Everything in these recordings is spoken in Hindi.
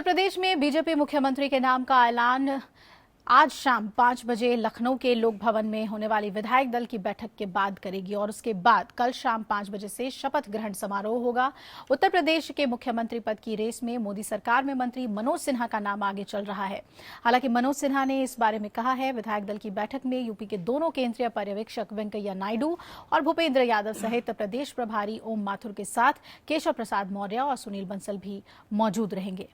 उत्तर प्रदेश में बीजेपी मुख्यमंत्री के नाम का ऐलान आज शाम 5 बजे लखनऊ के लोक भवन में होने वाली विधायक दल की बैठक के बाद करेगी और उसके बाद कल शाम 5 बजे से शपथ ग्रहण समारोह होगा। उत्तर प्रदेश के मुख्यमंत्री पद की रेस में मोदी सरकार में मंत्री मनोज सिन्हा का नाम आगे चल रहा है। हालांकि मनोज सिन्हा ने इस बारे में कहा है, विधायक दल की बैठक में यूपी के दोनों केंद्रीय पर्यवेक्षक वेंकैया नायडू और भूपेंद्र यादव सहित प्रदेश प्रभारी ओम माथुर के साथ केशव प्रसाद मौर्य और सुनील बंसल भी मौजूद रहेंगे।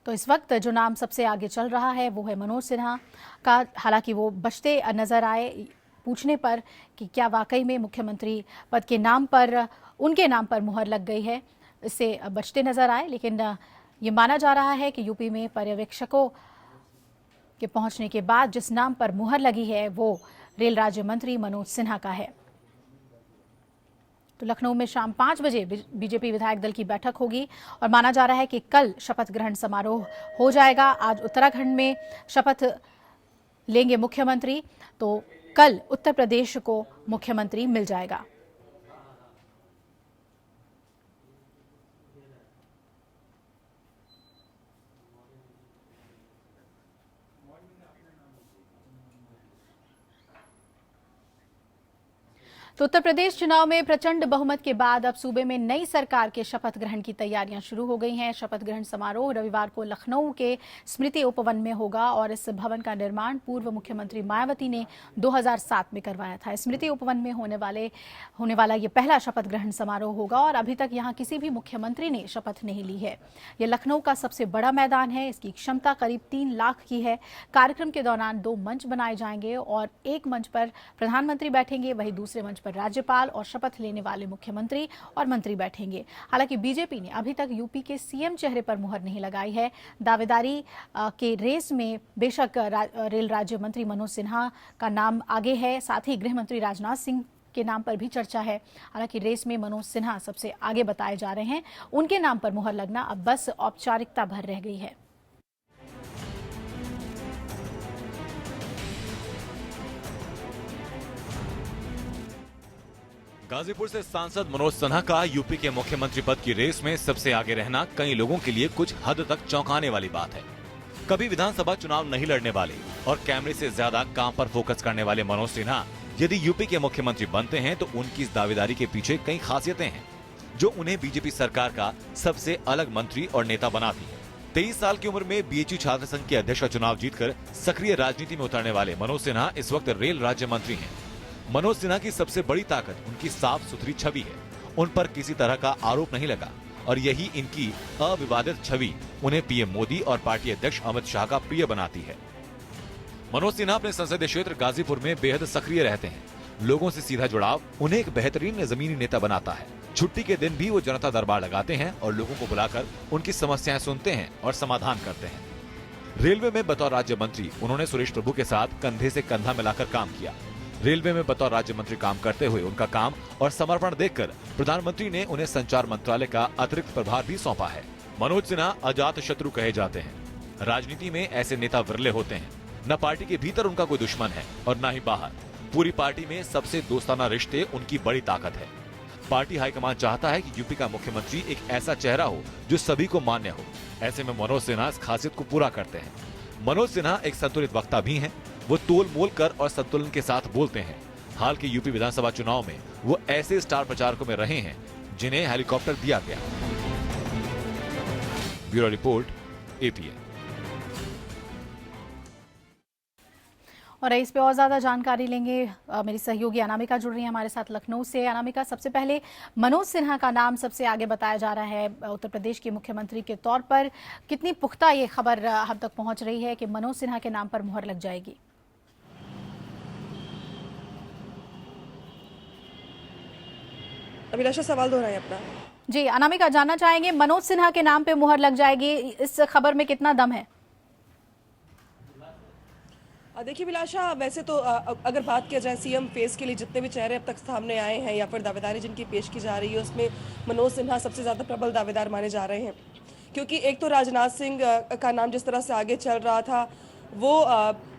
तो इस वक्त जो नाम सबसे आगे चल रहा है वो है मनोज सिन्हा का। हालांकि वो बचते नजर आए पूछने पर कि क्या वाकई में मुख्यमंत्री पद के नाम पर उनके नाम पर मुहर लग गई है, इससे बचते नजर आए। लेकिन ये माना जा रहा है कि यूपी में पर्यवेक्षकों के पहुंचने के बाद जिस नाम पर मुहर लगी है वो रेल राज्य मंत्री मनोज सिन्हा का है। तो लखनऊ में शाम 5 बजे बीजेपी विधायक दल की बैठक होगी और माना जा रहा है कि कल शपथ ग्रहण समारोह हो जाएगा। आज उत्तराखंड में शपथ लेंगे मुख्यमंत्री, तो कल उत्तर प्रदेश को मुख्यमंत्री मिल जाएगा। तो उत्तर प्रदेश चुनाव में प्रचंड बहुमत के बाद अब सूबे में नई सरकार के शपथ ग्रहण की तैयारियां शुरू हो गई हैं। शपथ ग्रहण समारोह रविवार को लखनऊ के स्मृति उपवन में होगा और इस भवन का निर्माण पूर्व मुख्यमंत्री मायावती ने 2007 में करवाया था। स्मृति उपवन में होने वाला ये पहला शपथ ग्रहण समारोह होगा और अभी तक यहाँ किसी भी मुख्यमंत्री ने शपथ नहीं ली है। ये लखनऊ का सबसे बड़ा मैदान है, इसकी क्षमता करीब 3 लाख की है। कार्यक्रम के दौरान 2 मंच बनाए जाएंगे और एक मंच पर प्रधानमंत्री बैठेंगे, वहीं दूसरे मंच पर राज्यपाल और शपथ लेने वाले मुख्यमंत्री और मंत्री बैठेंगे। हालांकि बीजेपी ने अभी तक यूपी के सीएम चेहरे पर मुहर नहीं लगाई है। दावेदारी के रेस में बेशक रेल राज्य मंत्री मनोज सिन्हा का नाम आगे है, साथ ही गृह मंत्री राजनाथ सिंह के नाम पर भी चर्चा है। हालांकि रेस में मनोज सिन्हा सबसे आगे बताए जा रहे हैं। उनके नाम पर मुहर लगना अब बस औपचारिकता भर रह गई है। गाजीपुर से सांसद मनोज सिन्हा का यूपी के मुख्यमंत्री पद की रेस में सबसे आगे रहना कई लोगों के लिए कुछ हद तक चौंकाने वाली बात है। कभी विधानसभा चुनाव नहीं लड़ने वाले और कैमरे से ज्यादा काम पर फोकस करने वाले मनोज सिन्हा यदि यूपी के मुख्यमंत्री बनते हैं तो उनकी इस दावेदारी के पीछे कई खासियतें हैं जो उन्हें बीजेपी सरकार का सबसे अलग मंत्री और नेता बनाती है। 23 साल की उम्र में बीएचयू छात्र संघ के अध्यक्ष का चुनाव जीतकर सक्रिय राजनीति में उतरने वाले मनोज सिन्हा इस वक्त रेल राज्य मंत्री हैं। मनोज सिन्हा की सबसे बड़ी ताकत उनकी साफ सुथरी छवि है। उन पर किसी तरह का आरोप नहीं लगा और यही इनकी अविवादित छवि उन्हें पीएम मोदी और पार्टी अध्यक्ष अमित शाह का प्रिय बनाती है। मनोज सिन्हा अपने संसदीय क्षेत्र गाजीपुर में बेहद सक्रिय रहते हैं। लोगों से सीधा जुड़ाव उन्हें एक बेहतरीन जमीनी नेता बनाता है। छुट्टी के दिन भी वो जनता दरबार लगाते हैं और लोगों को बुलाकर उनकी समस्याएं सुनते हैं और समाधान करते हैं। रेलवे में बतौर राज्य मंत्री उन्होंने सुरेश प्रभु के साथ कंधे से कंधा मिलाकर काम किया। रेलवे में बतौर राज्य मंत्री काम करते हुए उनका काम और समर्पण देखकर प्रधानमंत्री ने उन्हें संचार मंत्रालय का अतिरिक्त प्रभार भी सौंपा है। मनोज सिन्हा अजात शत्रु कहे जाते हैं। राजनीति में ऐसे नेता विरले होते हैं। न पार्टी के भीतर उनका कोई दुश्मन है और न ही बाहर। पूरी पार्टी में सबसे दोस्ताना रिश्ते उनकी बड़ी ताकत है। पार्टी हाईकमान चाहता है कि यूपी का मुख्यमंत्री एक ऐसा चेहरा हो जो सभी को मान्य हो। ऐसे में मनोज सिन्हा इस खासियत को पूरा करते हैं। मनोज सिन्हा एक संतुलित वक्ता भी हैं। वो तोल मोल कर और संतुलन के साथ बोलते हैं। हाल के यूपी विधानसभा चुनाव में वो ऐसे स्टार प्रचारकों में रहे हैं जिन्हें हेलीकॉप्टर दिया गया। Bureau report, APN. और इस पे और ज्यादा जानकारी लेंगे। मेरी सहयोगी अनामिका जुड़ रही है हमारे साथ लखनऊ से। अनामिका, सबसे पहले मनोज सिन्हा का नाम सबसे आगे बताया जा रहा है उत्तर प्रदेश के मुख्यमंत्री के तौर पर। कितनी पुख्ता ये खबर हम तक पहुंच रही है कि मनोज सिन्हा के नाम पर मुहर लग जाएगी? अभिलाषा, सवाल दोहराएं अपना। जी अनामिका, जानना चाहेंगे मनोज सिन्हा के नाम पे मुहर लग जाएगी, इस खबर में कितना दम है? देखिए अभिलाषा, वैसे तो अगर बात किया जाए सीएम फेस के लिए जितने भी चेहरे अब तक सामने आए हैं या फिर दावेदारी जिनकी पेश की जा रही है उसमें मनोज सिन्हा सबसे ज़्यादा प्रबल दावेदार माने जा रहे हैं। क्योंकि एक तो राजनाथ सिंह का नाम जिस तरह से आगे चल रहा था वो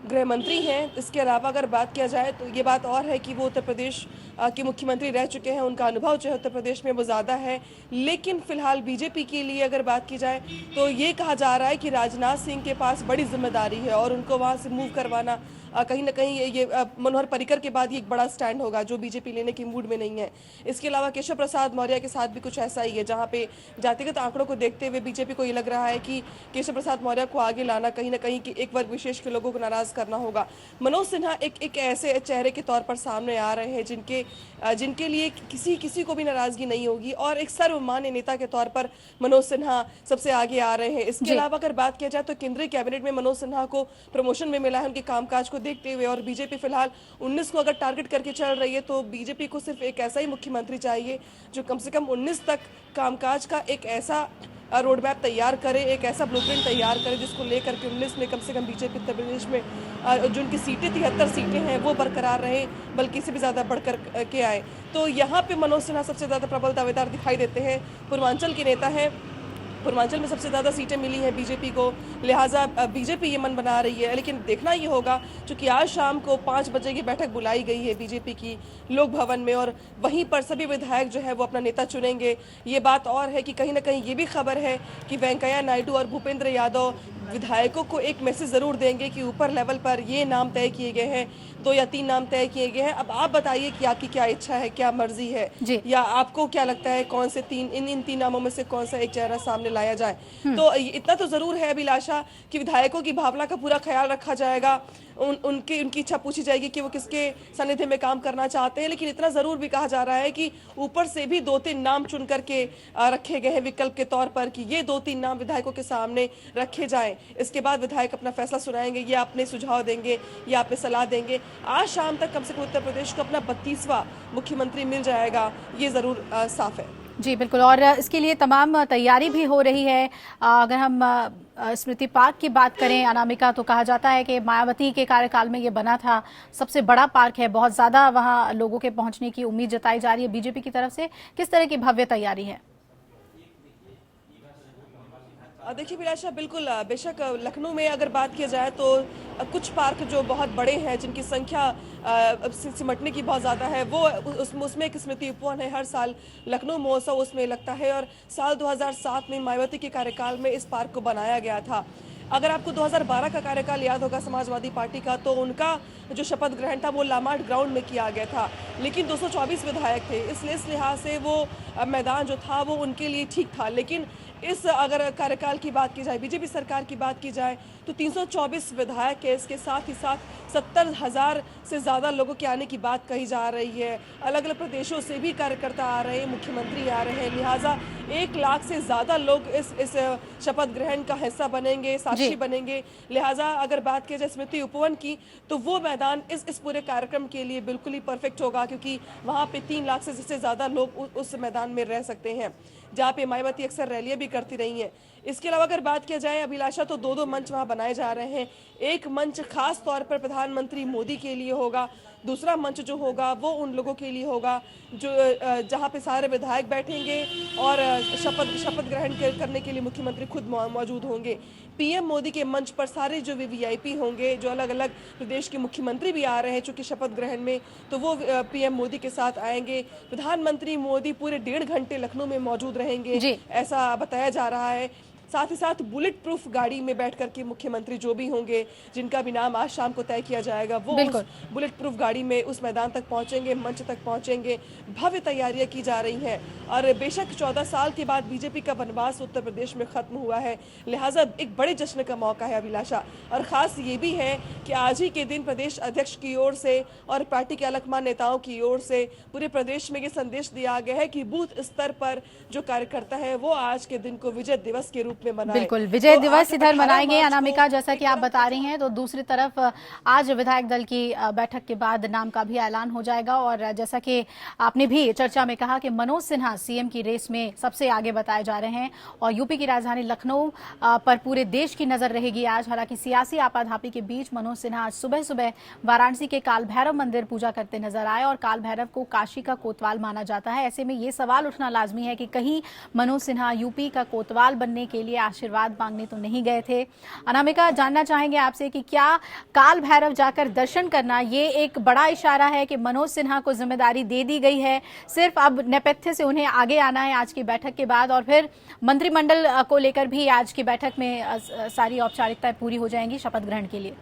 गृह मंत्री हैं। इसके अलावा अगर बात किया जाए तो ये बात और है कि वो उत्तर प्रदेश के मुख्यमंत्री रह चुके हैं, उनका अनुभव जो है उत्तर प्रदेश में वो ज़्यादा है। लेकिन फिलहाल बीजेपी के लिए अगर बात की जाए तो ये कहा जा रहा है कि राजनाथ सिंह के पास बड़ी जिम्मेदारी है और उनको वहाँ से मूव करवाना कहीं ना कहीं ये मनोहर पर्रिकर के बाद ये एक बड़ा स्टैंड होगा जो बीजेपी लेने की मूड में नहीं है। इसके अलावा केशव प्रसाद मौर्य के साथ भी कुछ ऐसा ही है, जहाँ पे जातिगत आंकड़ों को देखते हुए बीजेपी को ये लग रहा है कि केशव प्रसाद मौर्य को आगे लाना कहीं ना कहीं कि एक वर्ग विशेष के लोगों को नाराज करना होगा। मनोज सिन्हा एक ऐसे चेहरे के तौर पर सामने आ रहे हैं जिनके लिए किसी को भी नाराजगी नहीं होगी और एक सर्वमान्य नेता के तौर पर मनोज सिन्हा सबसे आगे आ रहे हैं। इसके अलावा अगर बात किया जाए तो केंद्रीय कैबिनेट में मनोज सिन्हा को प्रमोशन में मिला है उनके कामकाज को देखते हुए, और बीजेपी फिलहाल 19 को अगर टारगेट करके चल रही है तो बीजेपी को सिर्फ एक ऐसा ही मुख्यमंत्री चाहिए जो कम से कम 19 तक कामकाज का एक ऐसा रोड मैप तैयार करे, एक ऐसा ब्लूप्रिंट तैयार करे जिसको लेकर के 19 में कम से कम बीजेपी उत्तर प्रदेश में जो उनकी सीटें 73 सीटें हैं वो बरकरार रहे, बल्कि इससे भी ज़्यादा बढ़कर के आए। तो यहाँ पे मनोज सिन्हा सबसे ज़्यादा प्रबल दावेदार दिखाई देते हैं। पूर्वांचल के नेता हैं, पूर्वांचल में सबसे ज़्यादा सीटें मिली हैं बीजेपी को, लिहाजा बीजेपी ये मन बना रही है। लेकिन देखना ये होगा क्योंकि आज शाम को 5 बजे की बैठक बुलाई गई है बीजेपी की लोक भवन में और वहीं पर सभी विधायक जो है वो अपना नेता चुनेंगे। ये बात और है कि कहीं ना कहीं ये भी खबर है कि वेंकैया नायडू और भूपेंद्र यादव विधायकों को एक मैसेज ज़रूर देंगे कि ऊपर लेवल पर ये नाम तय किए गए हैं, 2 या 3 नाम तय किए गए हैं। अब आप बताइए कि आपकी क्या इच्छा है, क्या मर्जी है, या आपको क्या लगता है कौन से इन 3 नामों में से कौन सा एक चेहरा सामने लाया जाए। तो इतना तो ज़रूर है अभिलाषा कि विधायकों की भावना का पूरा ख्याल रखा जाएगा, उनकी इच्छा पूछी जाएगी कि वो किसके सानिध्य में काम करना चाहते हैं। लेकिन इतना ज़रूर भी कहा जा रहा है कि ऊपर से भी 2-3 नाम चुन करके रखे गए हैं विकल्प के तौर पर कि ये 2-3 नाम विधायकों के सामने रखे जाएं। इसके बाद विधायक अपना फैसला सुनाएंगे या अपने सुझाव देंगे या अपने सलाह देंगे। आज शाम तक कम से कम उत्तर प्रदेश को अपना 32वां मुख्यमंत्री मिल जाएगा, ये ज़रूर साफ है। जी बिल्कुल, और इसके लिए तमाम तैयारी भी हो रही है। अगर हम स्मृति पार्क की बात करें अनामिका, तो कहा जाता है कि मायावती के कार्यकाल में ये बना था, सबसे बड़ा पार्क है, बहुत ज़्यादा वहाँ लोगों के पहुँचने की उम्मीद जताई जा रही है बीजेपी की तरफ से। किस तरह की भव्य तैयारी है? देखिए अभिलाषा, बिल्कुल बेशक लखनऊ में अगर बात किया जाए तो कुछ पार्क जो बहुत बड़े हैं जिनकी संख्या सिमटने की बहुत ज़्यादा है वो उसमें एक स्मृति उपवन है। हर साल लखनऊ महोत्सव उसमें लगता है और साल 2007 में मायावती के कार्यकाल में इस पार्क को बनाया गया था। अगर आपको 2012 का कार्यकाल याद होगा समाजवादी पार्टी का, तो उनका जो शपथ ग्रहण था वो लामार्ट ग्राउंड में किया गया था, लेकिन 224 विधायक थे, इसलिए इस लिहाज से वो मैदान जो था वो उनके लिए ठीक था। लेकिन इस अगर कार्यकाल की बात की जाए, बीजेपी सरकार की बात की जाए, तो 324 विधायक है, इसके साथ ही साथ 70,000 से ज़्यादा लोगों के आने की बात कही जा रही है। अलग अलग प्रदेशों से भी कार्यकर्ता आ रहे हैं, मुख्यमंत्री आ रहे हैं, लिहाजा 1 लाख से ज़्यादा लोग इस शपथ ग्रहण का हिस्सा बनेंगे, साक्षी बनेंगे। लिहाजा अगर बात की जाए स्मृति उपवन की, तो वो मैदान इस पूरे कार्यक्रम के लिए बिल्कुल ही परफेक्ट होगा, क्योंकि वहाँ पे 3 लाख से ज़्यादा लोग उस मैदान में रह सकते हैं, जहाँ पे मायावती अक्सर रैलियां भी करती रही हैं। इसके अलावा अगर बात किया जाए अभिलाषा, तो 2 मंच वहाँ बनाए जा रहे हैं। एक मंच खास तौर पर प्रधानमंत्री मोदी के लिए होगा, दूसरा मंच जो होगा वो उन लोगों के लिए होगा जो जहाँ पे सारे विधायक बैठेंगे और शपथ ग्रहण करने के लिए मुख्यमंत्री खुद मौजूद होंगे। पीएम मोदी के मंच पर सारे जो वीवीआईपी होंगे, जो अलग अलग प्रदेश के मुख्यमंत्री भी आ रहे हैं चूंकि शपथ ग्रहण में, तो वो पीएम मोदी के साथ आएंगे। प्रधानमंत्री मोदी पूरे 1.5 घंटे लखनऊ में मौजूद रहेंगे, ऐसा बताया जा रहा है। साथ ही साथ बुलेट प्रूफ गाड़ी में बैठ करके मुख्यमंत्री जो भी होंगे, जिनका भी नाम आज शाम को तय किया जाएगा, वो उस बुलेट प्रूफ गाड़ी में उस मैदान तक पहुंचेंगे, मंच तक पहुंचेंगे। भव्य तैयारियां की जा रही हैं और बेशक 14 साल के बाद बीजेपी का वनवास उत्तर प्रदेश में खत्म हुआ है, लिहाजा एक बड़े जश्न का मौका है अभिलाषा। और खास ये भी है कि आज ही के दिन प्रदेश अध्यक्ष की ओर से और पार्टी के अलगमान नेताओं की ओर से पूरे प्रदेश में ये संदेश दिया गया है कि बूथ स्तर पर जो कार्यकर्ता है वो आज के दिन को विजय दिवस के रूप में मनाएं। बिल्कुल, विजय दिवस इधर मनाएंगे अनामिका, जैसा कि आप बता रही हैं। तो दूसरी तरफ आज विधायक दल की बैठक के बाद नाम का भी ऐलान हो जाएगा और जैसा कि आपने भी चर्चा में कहा कि मनोज सिन्हा सीएम की रेस में सबसे आगे बताए जा रहे हैं और यूपी की राजधानी लखनऊ पर पूरे देश की नजर रहेगी आज। हालांकि सियासी आपाधापी के बीच मनोज सिन्हा आज सुबह सुबह वाराणसी के काल भैरव मंदिर पूजा करते नजर आए और काल भैरव को काशी का कोतवाल माना जाता है। ऐसे में ये सवाल उठना लाजमी है कि कहीं मनोज सिन्हा यूपी का कोतवाल बनने के लिए आशीर्वाद मांगने तो नहीं गए थे। अनामिका, जानना चाहेंगे आपसे कि क्या काल भैरव जाकर दर्शन करना ये एक बड़ा इशारा है कि मनोज सिन्हा को जिम्मेदारी दे दी गई है, सिर्फ अब नेपथ्य से उन्हें आगे आना है आज की बैठक के बाद, और फिर मंत्रिमंडल को लेकर भी आज की बैठक में सारी औपचारिकताएं पूरी हो जाएंगी शपथ ग्रहण के लिए?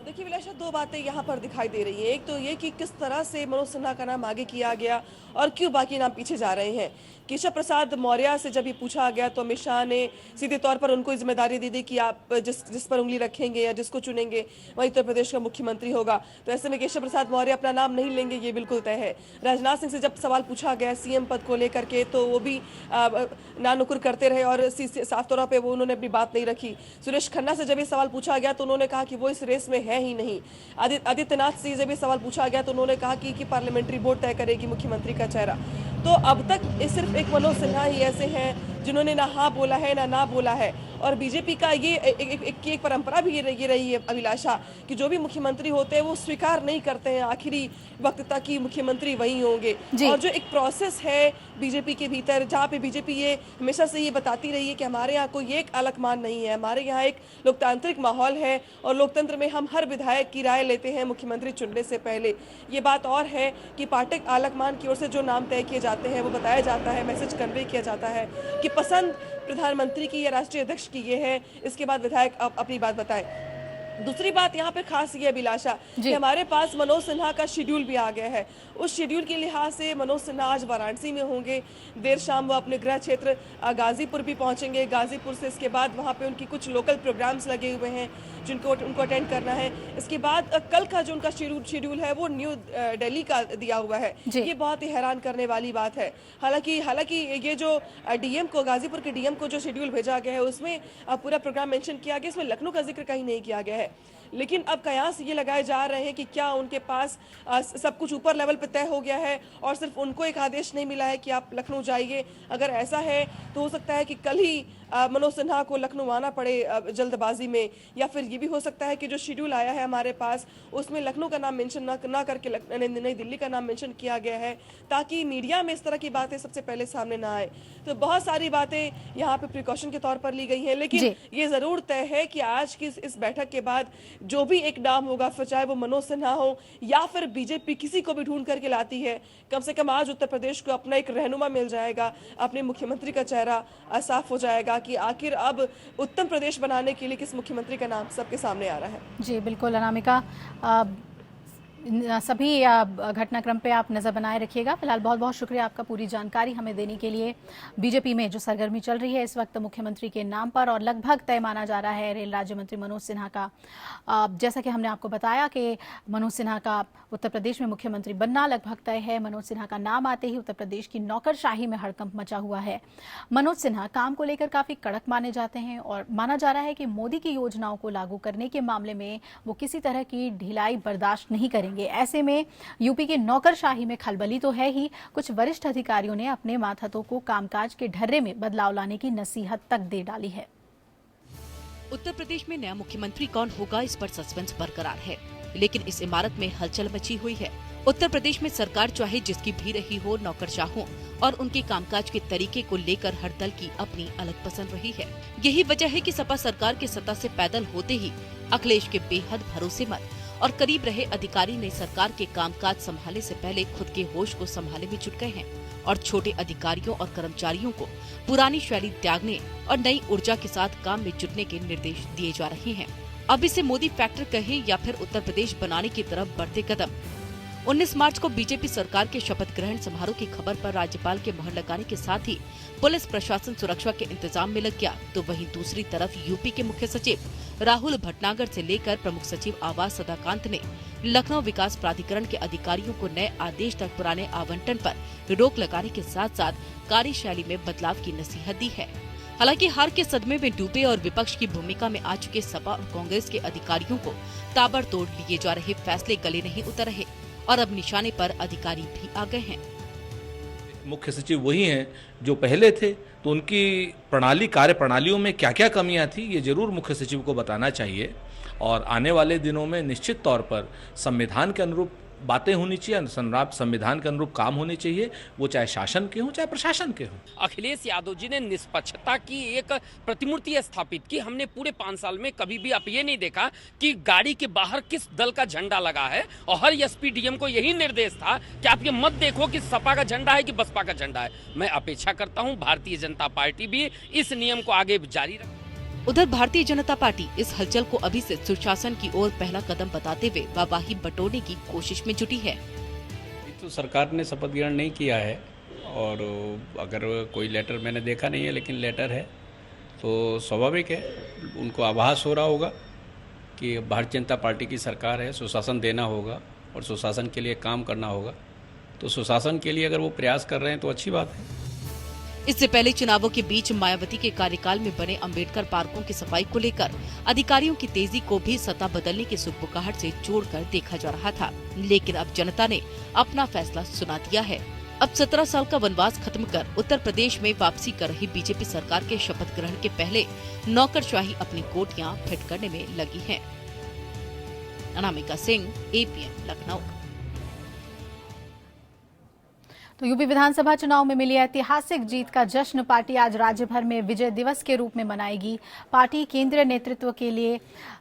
देखिए विलासा, दो बातें यहाँ पर दिखाई दे रही है। एक तो ये कि किस तरह से मनोज सिन्हा का नाम आगे किया गया और क्यों बाकी नाम पीछे जा रहे हैं। केशव प्रसाद मौर्य से जब ये पूछा गया तो अमित शाह ने सीधे तौर पर उनको जिम्मेदारी दे दी कि आप जिस पर उंगली रखेंगे या जिसको चुनेंगे वही उत्तर प्रदेश का मुख्यमंत्री होगा। तो ऐसे में केशव प्रसाद मौर्य अपना नाम नहीं लेंगे, ये बिल्कुल तय है। राजनाथ सिंह से जब सवाल पूछा गया सीएम पद को लेकर के तो वो भी नानुकुर करते रहे और साफ तौर पर वो उन्होंने अपनी बात नहीं रखी। सुरेश खन्ना से जब ये सवाल पूछा गया तो उन्होंने कहा कि वो इस रेस में है ही नहीं। आदित्यनाथ से जब ये सवाल पूछा गया तो उन्होंने कहा कि पार्लियामेंट्री बोर्ड तय करेगी मुख्यमंत्री का चेहरा। तो अब तक सिर्फ एक मनोज सिन्हा ही ऐसे हैं जिन्होंने ना हाँ बोला है ना बोला है। और बीजेपी का ये एक परंपरा भी ये रही है अभिलाषा कि जो भी मुख्यमंत्री होते हैं वो स्वीकार नहीं करते हैं आखिरी वक्त तक कि मुख्यमंत्री वही होंगे। और जो एक प्रोसेस है बीजेपी के भीतर, जहाँ पे बीजेपी ये हमेशा से ये बताती रही है कि हमारे यहाँ कोई एक अलग मान नहीं है, हमारे यहाँ एक लोकतांत्रिक माहौल है और लोकतंत्र में हम हर विधायक की राय लेते हैं मुख्यमंत्री चुनने से पहले। ये बात और है कि पार्टी आलकमान की ओर से जो नाम तय किए जाते हैं वो बताया जाता है, मैसेज कन्वे किया जाता है कि पसंद प्रधानमंत्री की या राष्ट्रीय अध्यक्ष की ये है, इसके बाद विधायक अपनी बात बताए। दूसरी बात यहाँ पे खास ये अभिलाषा कि हमारे पास मनोज सिन्हा का शेड्यूल भी आ गया है। उस शेड्यूल के लिहाज से मनोज सिन्हा आज वाराणसी में होंगे, देर शाम वो अपने गृह क्षेत्र गाजीपुर भी पहुंचेंगे। गाजीपुर से इसके बाद वहाँ पे उनकी कुछ लोकल प्रोग्राम्स लगे हुए हैं जिनको उनको अटेंड करना है। इसके बाद कल का जो उनका शेड्यूल है वो न्यू दिल्ली का दिया हुआ है। ये बहुत ही हैरान करने वाली बात है। हालांकि ये जो डीएम को, गाजीपुर के डीएम को जो शेड्यूल भेजा गया है उसमें पूरा प्रोग्राम मेंशन किया गया, इसमें लखनऊ का जिक्र कहीं नहीं किया गया है। लेकिन अब कयास ये लगाए जा रहे हैं कि क्या उनके पास सब कुछ ऊपर लेवल पे तय हो गया है और सिर्फ उनको एक आदेश नहीं मिला है कि आप लखनऊ जाइए। अगर ऐसा है तो हो सकता है कि कल ही मनोज सिन्हा को लखनऊ आना पड़े जल्दबाजी में, या फिर ये भी हो सकता है कि जो शेड्यूल आया है हमारे पास उसमें लखनऊ का नाम मेंशन ना करके नई दिल्ली का नाम मेंशन किया गया है ताकि मीडिया में इस तरह की बातें सबसे पहले सामने ना आए। तो बहुत सारी बातें यहाँ पे प्रिकॉशन के तौर पर ली गई हैं, लेकिन ये जरूर तय है कि आज की इस बैठक के बाद जो भी एक नाम होगा, फिर चाहे वो मनोज सिन्हा हो या फिर बीजेपी किसी को भी ढूंढ करके लाती है, कम से कम आज उत्तर प्रदेश को अपना एक रहनुमा मिल जाएगा, अपने मुख्यमंत्री का चेहरा साफ हो जाएगा कि आखिर अब उत्तर प्रदेश बनाने के लिए किस मुख्यमंत्री का नाम सबके सामने आ रहा है। जी बिल्कुल अनामिका, सभी घटनाक्रम पे आप नज़र बनाए रखिएगा। फिलहाल बहुत बहुत शुक्रिया आपका पूरी जानकारी हमें देने के लिए। बीजेपी में जो सरगर्मी चल रही है इस वक्त मुख्यमंत्री के नाम पर और लगभग तय माना जा रहा है रेल राज्य मंत्री मनोज सिन्हा का। जैसा कि हमने आपको बताया कि मनोज सिन्हा का उत्तर प्रदेश में मुख्यमंत्री बनना लगभग तय है। मनोज सिन्हा का नाम आते ही उत्तर प्रदेश की नौकरशाही में हड़कंप मचा हुआ है। मनोज सिन्हा काम को लेकर काफी कड़क माने जाते हैं और माना जा रहा है कि मोदी की योजनाओं को लागू करने के मामले में वो किसी तरह की ढिलाई बर्दाश्त नहीं करेंगे। ऐसे में यूपी के नौकरशाही में खलबली तो है ही, कुछ वरिष्ठ अधिकारियों ने अपने मातहतों को कामकाज के ढर्रे में बदलाव लाने की नसीहत तक दे डाली है। उत्तर प्रदेश में नया मुख्यमंत्री कौन होगा, इस पर सस्पेंस बरकरार है, लेकिन इस इमारत में हलचल मची हुई है। उत्तर प्रदेश में सरकार चाहे जिसकी भी रही हो, नौकरशाहों और उनके कामकाज के तरीके को लेकर हर दल की अपनी अलग पसंद रही है। यही वजह है कि सपा सरकार के सत्ता से पैदल होते ही अखिलेश के बेहद भरोसेमंद और करीब रहे अधिकारी ने सरकार के कामकाज संभालने से पहले खुद के होश को संभालने में जुट गए हैं और छोटे अधिकारियों और कर्मचारियों को पुरानी शैली त्यागने और नई ऊर्जा के साथ काम में जुटने के निर्देश दिए जा रहे हैं। अब इसे मोदी फैक्टर कहें या फिर उत्तर प्रदेश बनाने की तरफ बढ़ते कदम। 19 मार्च को बीजेपी सरकार के शपथ ग्रहण समारोह की खबर पर राज्यपाल के मुहर लगाने के साथ ही पुलिस प्रशासन सुरक्षा के इंतजाम में लग गया, तो वहीं दूसरी तरफ यूपी के मुख्य सचिव राहुल भटनागर से लेकर प्रमुख सचिव आवास सदाकांत ने लखनऊ विकास प्राधिकरण के अधिकारियों को नए आदेश तक पुराने आवंटन पर रोक लगाने के साथ साथ कार्यशैली में बदलाव की नसीहत दी है। हालांकि हार के सदमे में डूबे और विपक्ष की भूमिका में आ चुके सपा और कांग्रेस के अधिकारियों को ताबड़तोड़ लिए जा रहे फैसले गले नहीं उतर रहे और अब निशाने पर अधिकारी भी आ गए हैं। मुख्य सचिव वही हैं जो पहले थे, तो उनकी कार्य प्रणालियों में क्या क्या कमियां थी ये जरूर मुख्य सचिव को बताना चाहिए और आने वाले दिनों में निश्चित तौर पर संविधान के अनुरूप बातें होनी चाहिए, संविधान के अनुरूप काम होने चाहिए, वो चाहे शासन के हों चाहे प्रशासन के हों। अखिलेश यादव जी ने निष्पक्षता की एक प्रतिमूर्ति स्थापित की। हमने पूरे 5 साल में कभी भी आप ये नहीं देखा कि गाड़ी के बाहर किस दल का झंडा लगा है, और हर एसपी डीएम को यही निर्देश था कि आप ये मत देखो कि सपा का झंडा है कि बसपा का झंडा है। मैं अपेक्षा करता हूँ भारतीय जनता पार्टी भी इस नियम को आगे जारी रखे। उधर भारतीय जनता पार्टी इस हलचल को अभी से सुशासन की ओर पहला कदम बताते हुए वाहवाही बटोरने की कोशिश में जुटी है। तो सरकार ने शपथ ग्रहण नहीं किया है, और अगर कोई लेटर मैंने देखा नहीं है, लेकिन लेटर है तो स्वाभाविक है उनको आभास हो रहा होगा कि भारतीय जनता पार्टी की सरकार है, सुशासन देना होगा और सुशासन के लिए काम करना होगा। तो सुशासन के लिए अगर वो प्रयास कर रहे हैं तो अच्छी बात है। इससे पहले चुनावों के बीच मायावती के कार्यकाल में बने अंबेडकर पार्कों की सफाई को लेकर अधिकारियों की तेजी को भी सत्ता बदलने की सुगबुगाहट से जोड़कर देखा जा रहा था, लेकिन अब जनता ने अपना फैसला सुना दिया है। अब 17 साल का वनवास खत्म कर उत्तर प्रदेश में वापसी कर रही बीजेपी सरकार के शपथ ग्रहण के पहले नौकरशाही अपनी कोटियां फिट करने में लगी है। अनामिका सिंह, APN, लखनऊ। तो यूपी विधानसभा चुनाव में मिली ऐतिहासिक जीत का जश्न पार्टी आज राज्य भर में विजय दिवस के रूप में मनाएगी। पार्टी केंद्रीय नेतृत्व के लिए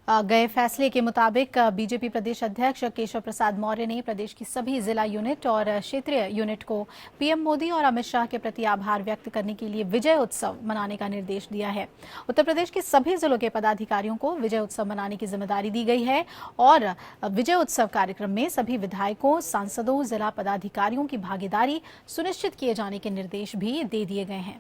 गए फैसले के मुताबिक बीजेपी प्रदेश अध्यक्ष केशव प्रसाद मौर्य ने प्रदेश की सभी जिला यूनिट और क्षेत्रीय यूनिट को पीएम मोदी और अमित शाह के प्रति आभार व्यक्त करने के लिए विजय उत्सव मनाने का निर्देश दिया है। उत्तर प्रदेश के सभी जिलों के पदाधिकारियों को विजय उत्सव मनाने की जिम्मेदारी दी गई है और विजय उत्सव कार्यक्रम में सभी विधायकों, सांसदों, जिला पदाधिकारियों की भागीदारी सुनिश्चित किए जाने के निर्देश भी दे दिए गए हैं।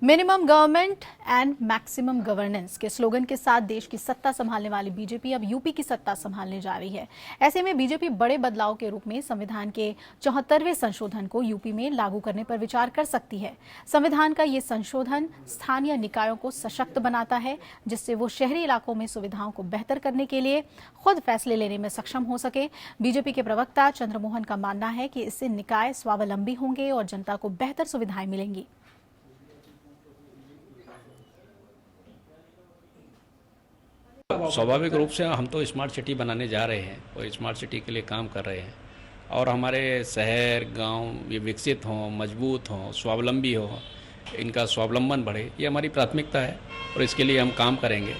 Minimum government and maximum governance के स्लोगन के साथ देश की सत्ता संभालने वाली बीजेपी अब यूपी की सत्ता संभालने जा रही है। ऐसे में बीजेपी बड़े बदलाव के रूप में संविधान के 74वें संशोधन को यूपी में लागू करने पर विचार कर सकती है। संविधान का ये संशोधन स्थानीय निकायों को सशक्त बनाता है, जिससे वो शहरी इलाकों में सुविधाओं को बेहतर करने के लिए खुद फैसले लेने में सक्षम हो सके। बीजेपी के प्रवक्ता चंद्रमोहन का मानना है कि इससे निकाय स्वावलंबी होंगे और जनता को बेहतर सुविधाएं मिलेंगी। स्वाभाविक रूप से हम तो स्मार्ट सिटी बनाने जा रहे हैं और स्मार्ट सिटी के लिए काम कर रहे हैं, और हमारे शहर गांव ये विकसित हों, मजबूत हों, स्वावलंबी हो, इनका स्वावलंबन बढ़े, ये हमारी प्राथमिकता है और इसके लिए हम काम करेंगे।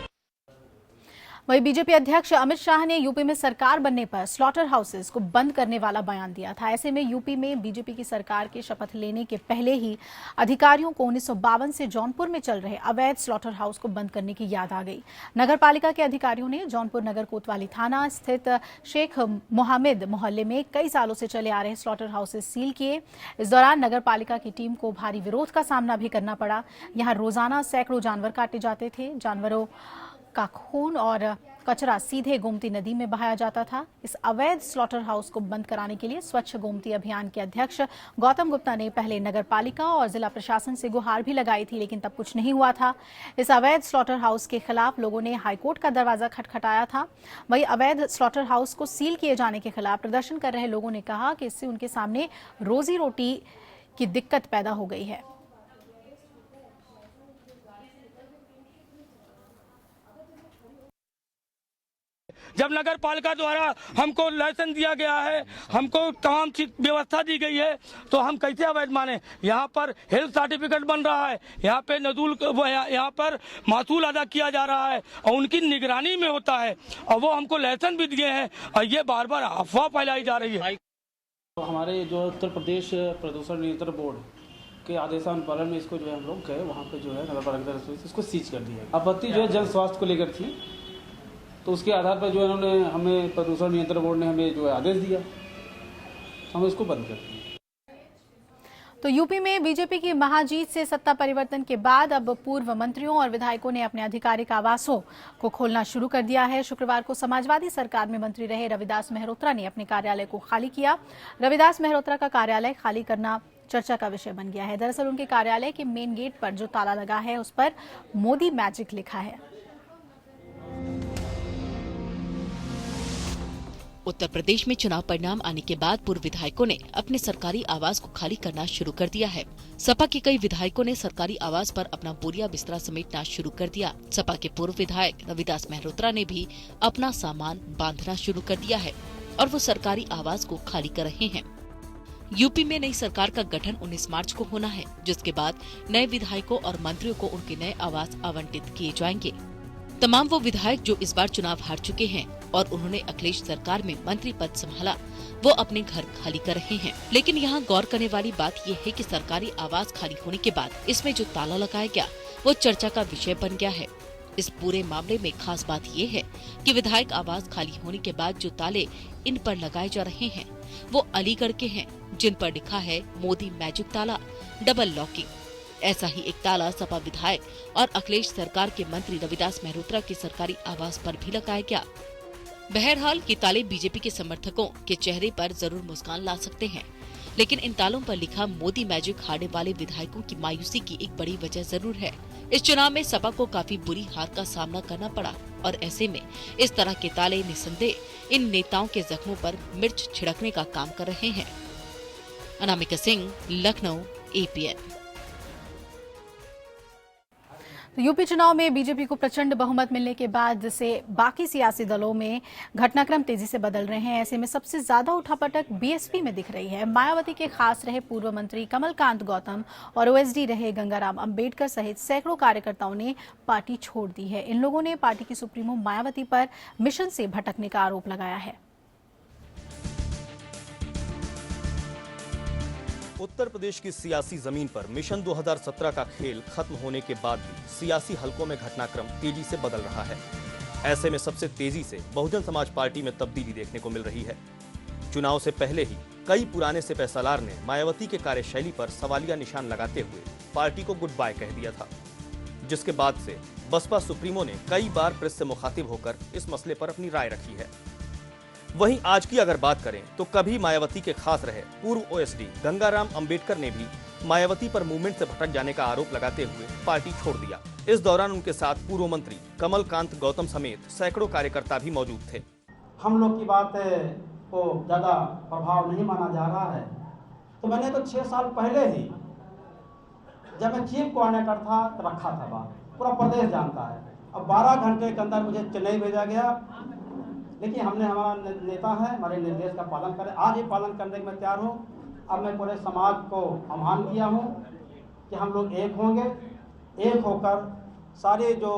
वहीं बीजेपी अध्यक्ष अमित शाह ने यूपी में सरकार बनने पर स्लॉटर हाउसेस को बंद करने वाला बयान दिया था। ऐसे में यूपी में बीजेपी की सरकार के शपथ लेने के पहले ही अधिकारियों को 1952 से जौनपुर में चल रहे अवैध स्लॉटर हाउस को बंद करने की याद आ गई। नगर पालिका के अधिकारियों ने जौनपुर नगर कोतवाली थाना स्थित शेख मोहम्मद मोहल्ले में कई सालों से चले आ रहे स्लॉटर हाउसेस सील किए। इस दौरान नगर पालिका की टीम को भारी विरोध का सामना भी करना पड़ा। यहाँ रोजाना सैकड़ों जानवर काटे जाते थे। जानवरों का खून और कचरा सीधे गोमती नदी में बहाया जाता था। इस अवैध स्लॉटर हाउस को बंद कराने के लिए स्वच्छ गोमती अभियान के अध्यक्ष गौतम गुप्ता ने पहले नगर पालिका और जिला प्रशासन से गुहार भी लगाई थी, लेकिन तब कुछ नहीं हुआ था। इस अवैध स्लॉटर हाउस के खिलाफ लोगों ने हाईकोर्ट का दरवाजा खटखटाया था। वहीं अवैध स्लॉटर हाउस को सील किए जाने के खिलाफ प्रदर्शन कर रहे लोगों ने कहा कि इससे उनके सामने रोजी रोटी की दिक्कत पैदा हो गई है। जब नगर पालिका द्वारा हमको लाइसेंस दिया गया है, हमको तमाम व्यवस्था दी गई है, तो हम कैसे अवैध माने। यहाँ पर हेल्थ सर्टिफिकेट बन रहा है, यहाँ पे नजूल, यहाँ पर मासूल अदा किया जा रहा है और उनकी निगरानी में होता है, और वो हमको लाइसेंस भी दिए हैं और ये बार बार अफवाह फैलाई जा रही है। तो हमारे जो उत्तर प्रदेश प्रदूषण नियंत्रण बोर्ड के आदेशानुपालन में इसको जो है हम लोग गए, वहाँ पे जो है नगर पालिका इसको सीज कर दिया। आपत्ति जो है जन स्वास्थ्य को लेकर थी, तो उसके आधार पर जो इन्होंने हमें प्रदूषण नियंत्रण बोर्ड ने हमें जो है आदेश दिया, हम इसको बंद कर दिए। तो यूपी में बीजेपी की महाजीत से सत्ता परिवर्तन के बाद अब पूर्व मंत्रियों और विधायकों ने अपने आधिकारिक आवासों को खोलना शुरू कर दिया है। शुक्रवार को समाजवादी सरकार में मंत्री रहे रविदास मेहरोत्रा ने अपने कार्यालय को खाली किया। रविदास मेहरोत्रा का कार्यालय खाली करना चर्चा का विषय बन गया है। दरअसल उनके कार्यालय के मेन गेट पर जो ताला लगा है उस पर मोदी मैजिक लिखा है। उत्तर प्रदेश में चुनाव परिणाम आने के बाद पूर्व विधायकों ने अपने सरकारी आवास को खाली करना शुरू कर दिया है। सपा के कई विधायकों ने सरकारी आवास पर अपना बोरिया बिस्तरा समेटना शुरू कर दिया। सपा के पूर्व विधायक रविदास मेहरोत्रा ने भी अपना सामान बांधना शुरू कर दिया है और वो सरकारी आवास को खाली कर रहे हैं। यूपी में नई सरकार का गठन 19 मार्च को होना है, जिसके बाद नए विधायकों और मंत्रियों को उनके नए आवास आवंटित किए जाएंगे। तमाम वो विधायक जो इस बार चुनाव हार चुके हैं और उन्होंने अखिलेश सरकार में मंत्री पद संभाला, वो अपने घर खाली कर रहे हैं। लेकिन यहाँ गौर करने वाली बात ये है कि सरकारी आवास खाली होने के बाद इसमें जो ताला लगाया गया वो चर्चा का विषय बन गया है। इस पूरे मामले में खास बात ये है कि विधायक आवास खाली होने के बाद जो ताले इन पर लगाए जा रहे हैं वो अलीगढ़ के हैं, जिन पर लिखा है मोदी मैजिक ताला, डबल लॉकिंग। ऐसा ही एक ताला सपा विधायक और अखिलेश सरकार के मंत्री रविदास मेहरोत्रा के सरकारी आवास पर भी लगाया गया। बहरहाल ये ताले बीजेपी के समर्थकों के चेहरे पर जरूर मुस्कान ला सकते हैं, लेकिन इन तालों पर लिखा मोदी मैजिक हारने वाले विधायकों की मायूसी की एक बड़ी वजह जरूर है। इस चुनाव में सपा को काफी बुरी हार का सामना करना पड़ा और ऐसे में इस तरह के ताले निसंदेह इन नेताओं के जख्मों पर मिर्च छिड़कने का काम कर रहे हैं। अनामिका सिंह, लखनऊ, APN। यूपी चुनाव में बीजेपी को प्रचंड बहुमत मिलने के बाद से बाकी सियासी दलों में घटनाक्रम तेजी से बदल रहे हैं। ऐसे में सबसे ज्यादा उठापटक बीएसपी में दिख रही है। मायावती के खास रहे पूर्व मंत्री कमलकांत गौतम और ओएसडी रहे गंगाराम अंबेडकर सहित सैकड़ों कार्यकर्ताओं ने पार्टी छोड़ दी है। इन लोगों ने पार्टी की सुप्रीमो मायावती पर मिशन से भटकने का आरोप लगाया है। उत्तर प्रदेश की सियासी जमीन पर मिशन 2017 का खेल खत्म होने के बाद भी सियासी हलकों में घटनाक्रम तेजी से बदल रहा है। ऐसे में सबसे तेजी से बहुजन समाज पार्टी में तब्दीली देखने को मिल रही है। चुनाव से पहले ही कई पुराने सिपहसालार ने मायावती के कार्यशैली पर सवालिया निशान लगाते हुए पार्टी को गुड बाय कह दिया था, जिसके बाद से बसपा सुप्रीमो ने कई बार प्रेस से मुखातिब होकर इस मसले पर अपनी राय रखी है। वहीं आज की अगर बात करें तो कभी मायावती के खास रहे पूर्व ओएसडी गंगाराम अंबेडकर ने भी मायावती पर मूवमेंट से भटक जाने का आरोप लगाते हुए पार्टी छोड़ दिया। इस दौरान उनके साथ पूर्व मंत्री कमलकांत गौतम समेत सैकड़ों कार्यकर्ता भी मौजूद थे। हम लोग की बात को ज़्यादा प्रभाव नहीं माना जा रहा है, तो मैंने तो 6 साल पहले ही जब मैं चीफ कोऑर्डिनेटर था तो रखा था बात, पूरा प्रदेश जानता है। अब 12 घंटे के अंदर मुझे चेन्नई भेजा गया, लेकिन हमने हमारा नेता है, हमारे निर्देश का पालन करें। आज ही पालन करने के मैं तैयार हूँ। अब मैं पूरे समाज को आह्वान किया हूँ कि हम लोग एक होंगे, एक होकर सारे जो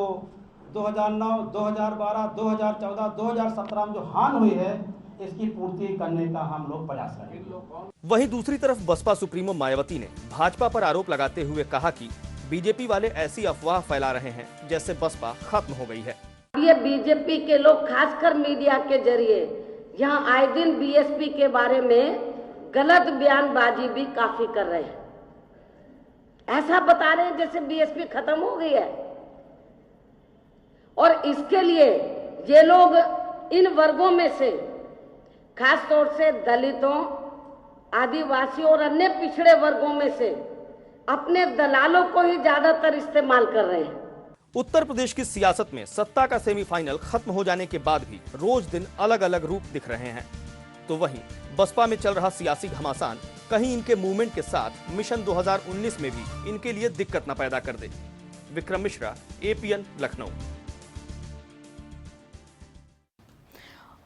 2009, 2012, 2014, 2017 में जो हानि हुई है इसकी पूर्ति करने का हम लोग प्रयास करेंगे। वहीं दूसरी तरफ बसपा सुप्रीमो मायावती ने भाजपा पर आरोप लगाते हुए कहा कि बीजेपी वाले ऐसी अफवाह फैला रहे हैं जैसे बसपा खत्म हो गई है। ये बीजेपी के लोग खासकर मीडिया के जरिए यहाँ आए दिन बीएसपी के बारे में गलत बयानबाजी भी काफी कर रहे हैं। ऐसा बता रहे हैं जैसे बीएसपी खत्म हो गई है, और इसके लिए ये लोग इन वर्गों में से खास तौर से दलितों, आदिवासियों और अन्य पिछड़े वर्गों में से अपने दलालों को ही ज्यादातर इस्तेमाल कर रहे हैं। उत्तर प्रदेश की सियासत में सत्ता का सेमीफाइनल खत्म हो जाने के बाद भी रोज दिन अलग अलग रूप दिख रहे हैं, तो वहीं बसपा में चल रहा सियासी घमासान कहीं इनके मूवमेंट के साथ मिशन 2019 में भी इनके लिए दिक्कत न पैदा कर दे। विक्रम मिश्रा, APN, लखनऊ।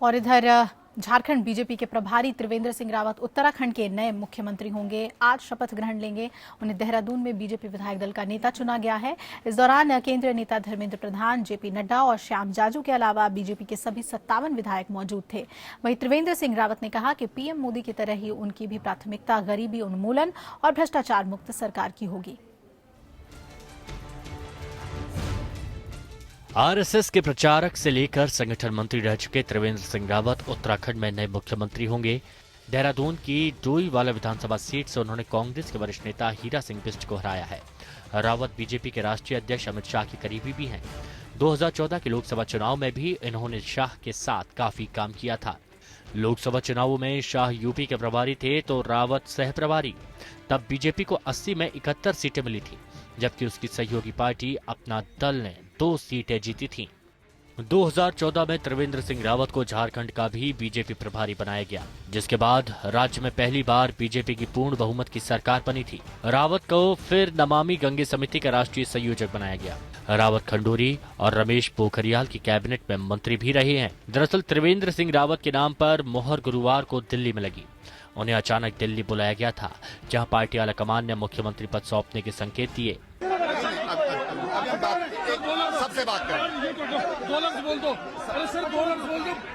और इधर झारखंड बीजेपी के प्रभारी त्रिवेंद्र सिंह रावत उत्तराखंड के नए मुख्यमंत्री होंगे। आज शपथ ग्रहण लेंगे। उन्हें देहरादून में बीजेपी विधायक दल का नेता चुना गया है। इस दौरान केंद्रीय नेता धर्मेंद्र प्रधान, JP नड्डा और श्याम जाजू के अलावा बीजेपी के सभी 57 विधायक मौजूद थे। वहीं त्रिवेंद्र सिंह रावत ने कहा कि PM मोदी की तरह ही उनकी भी प्राथमिकता गरीबी उन्मूलन और भ्रष्टाचार मुक्त सरकार की होगी। RSS के प्रचारक से लेकर संगठन मंत्री रह चुके त्रिवेंद्र सिंह रावत उत्तराखंड में नए मुख्यमंत्री होंगे। देहरादून की डोईवाला विधानसभा सीट से उन्होंने कांग्रेस के वरिष्ठ नेता हीरा सिंह बिष्ट को हराया है। रावत बीजेपी के राष्ट्रीय अध्यक्ष अमित शाह के करीबी भी हैं। 2014 के लोकसभा चुनाव में भी इन्होंने शाह के साथ काफी काम किया था। लोकसभा चुनावों में शाह यूपी के प्रभारी थे तो रावत सह प्रभारी। तब बीजेपी को 80 में 71 सीटें मिली थी, जबकि उसकी सहयोगी पार्टी अपना दल ने 2 सीटें जीती थीं। 2014 में त्रिवेंद्र सिंह रावत को झारखंड का भी बीजेपी प्रभारी बनाया गया, जिसके बाद राज्य में पहली बार बीजेपी की पूर्ण बहुमत की सरकार बनी थी। रावत को फिर नमामि गंगे समिति का राष्ट्रीय संयोजक बनाया गया। रावत खंडूरी और रमेश पोखरियाल की कैबिनेट में मंत्री भी रहे हैं। दरअसल त्रिवेंद्र सिंह रावत के नाम पर मोहर गुरुवार को दिल्ली में लगी। उन्हें अचानक दिल्ली बुलाया गया था, जहां पार्टी आलाकमान ने मुख्यमंत्री पद सौंपने के संकेत दिए। सबसे बात करें।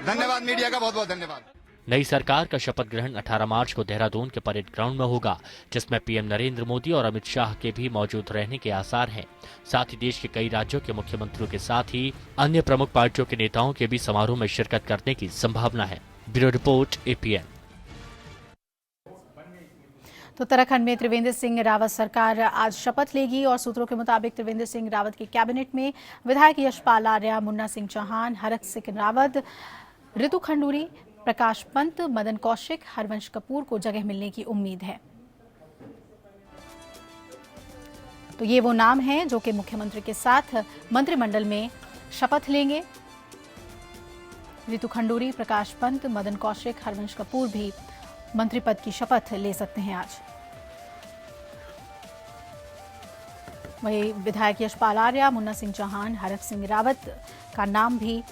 धन्यवाद मीडिया का, बहुत बहुत धन्यवाद। नई सरकार का शपथ ग्रहण 18 मार्च को देहरादून के परेड ग्राउंड में होगा, जिसमें पीएम नरेंद्र मोदी और अमित शाह के भी मौजूद रहने के आसार हैं। साथ ही देश के कई राज्यों के मुख्यमंत्रियों के साथ ही अन्य प्रमुख पार्टियों के नेताओं के भी समारोह में शिरकत करने की संभावना है। Bureau report, APN। तो उत्तराखंड में त्रिवेंद्र सिंह रावत सरकार आज शपथ लेगी और सूत्रों के मुताबिक त्रिवेंद्र सिंह रावत की कैबिनेट में विधायक यशपाल आर्या, मुन्ना सिंह चौहान, हरक सिंह रावत, ऋतु खंडूरी, प्रकाश पंत, मदन कौशिक, हरवंश कपूर को जगह मिलने की उम्मीद है। तो ये वो नाम हैं जो कि मुख्यमंत्री के साथ मंत्रिमंडल में शपथ लेंगे। ऋतु खंडूरी, प्रकाश पंत, मदन कौशिक, हरवंश कपूर भी मंत्री पद की शपथ ले सकते हैं आज। वहीं विधायक यशपाल आर्या, मुन्ना सिंह चौहान, हरक सिंह रावत का नाम भी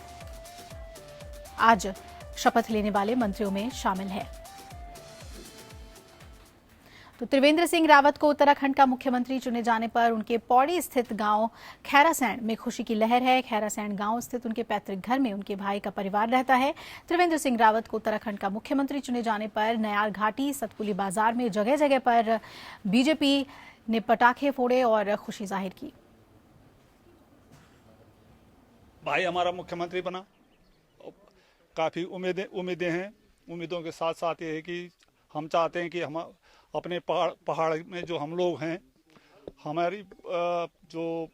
आज शपथ लेने वाले मंत्रियों में शामिल है। तो त्रिवेंद्र सिंह रावत को उत्तराखंड का मुख्यमंत्री चुने जाने पर उनके पौड़ी स्थित गांव खैरासैंण में खुशी की लहर है। खैरासैंण गांव स्थित उनके पैतृक घर में उनके भाई का परिवार रहता है। त्रिवेंद्र सिंह रावत को उत्तराखंड का मुख्यमंत्री चुने जाने पर नयार घाटी, सतपुली बाजार में जगह जगह पर बीजेपी ने पटाखे फोड़े और खुशी जाहिर की। भाई हमारा मुख्यमंत्री बना, काफी उम्मीदें हैं। उम्मीदों के साथ साथ ये है कि हम चाहते हैं कि हम अपने पहाड़ में जो हम लोग हैं, हमारी जो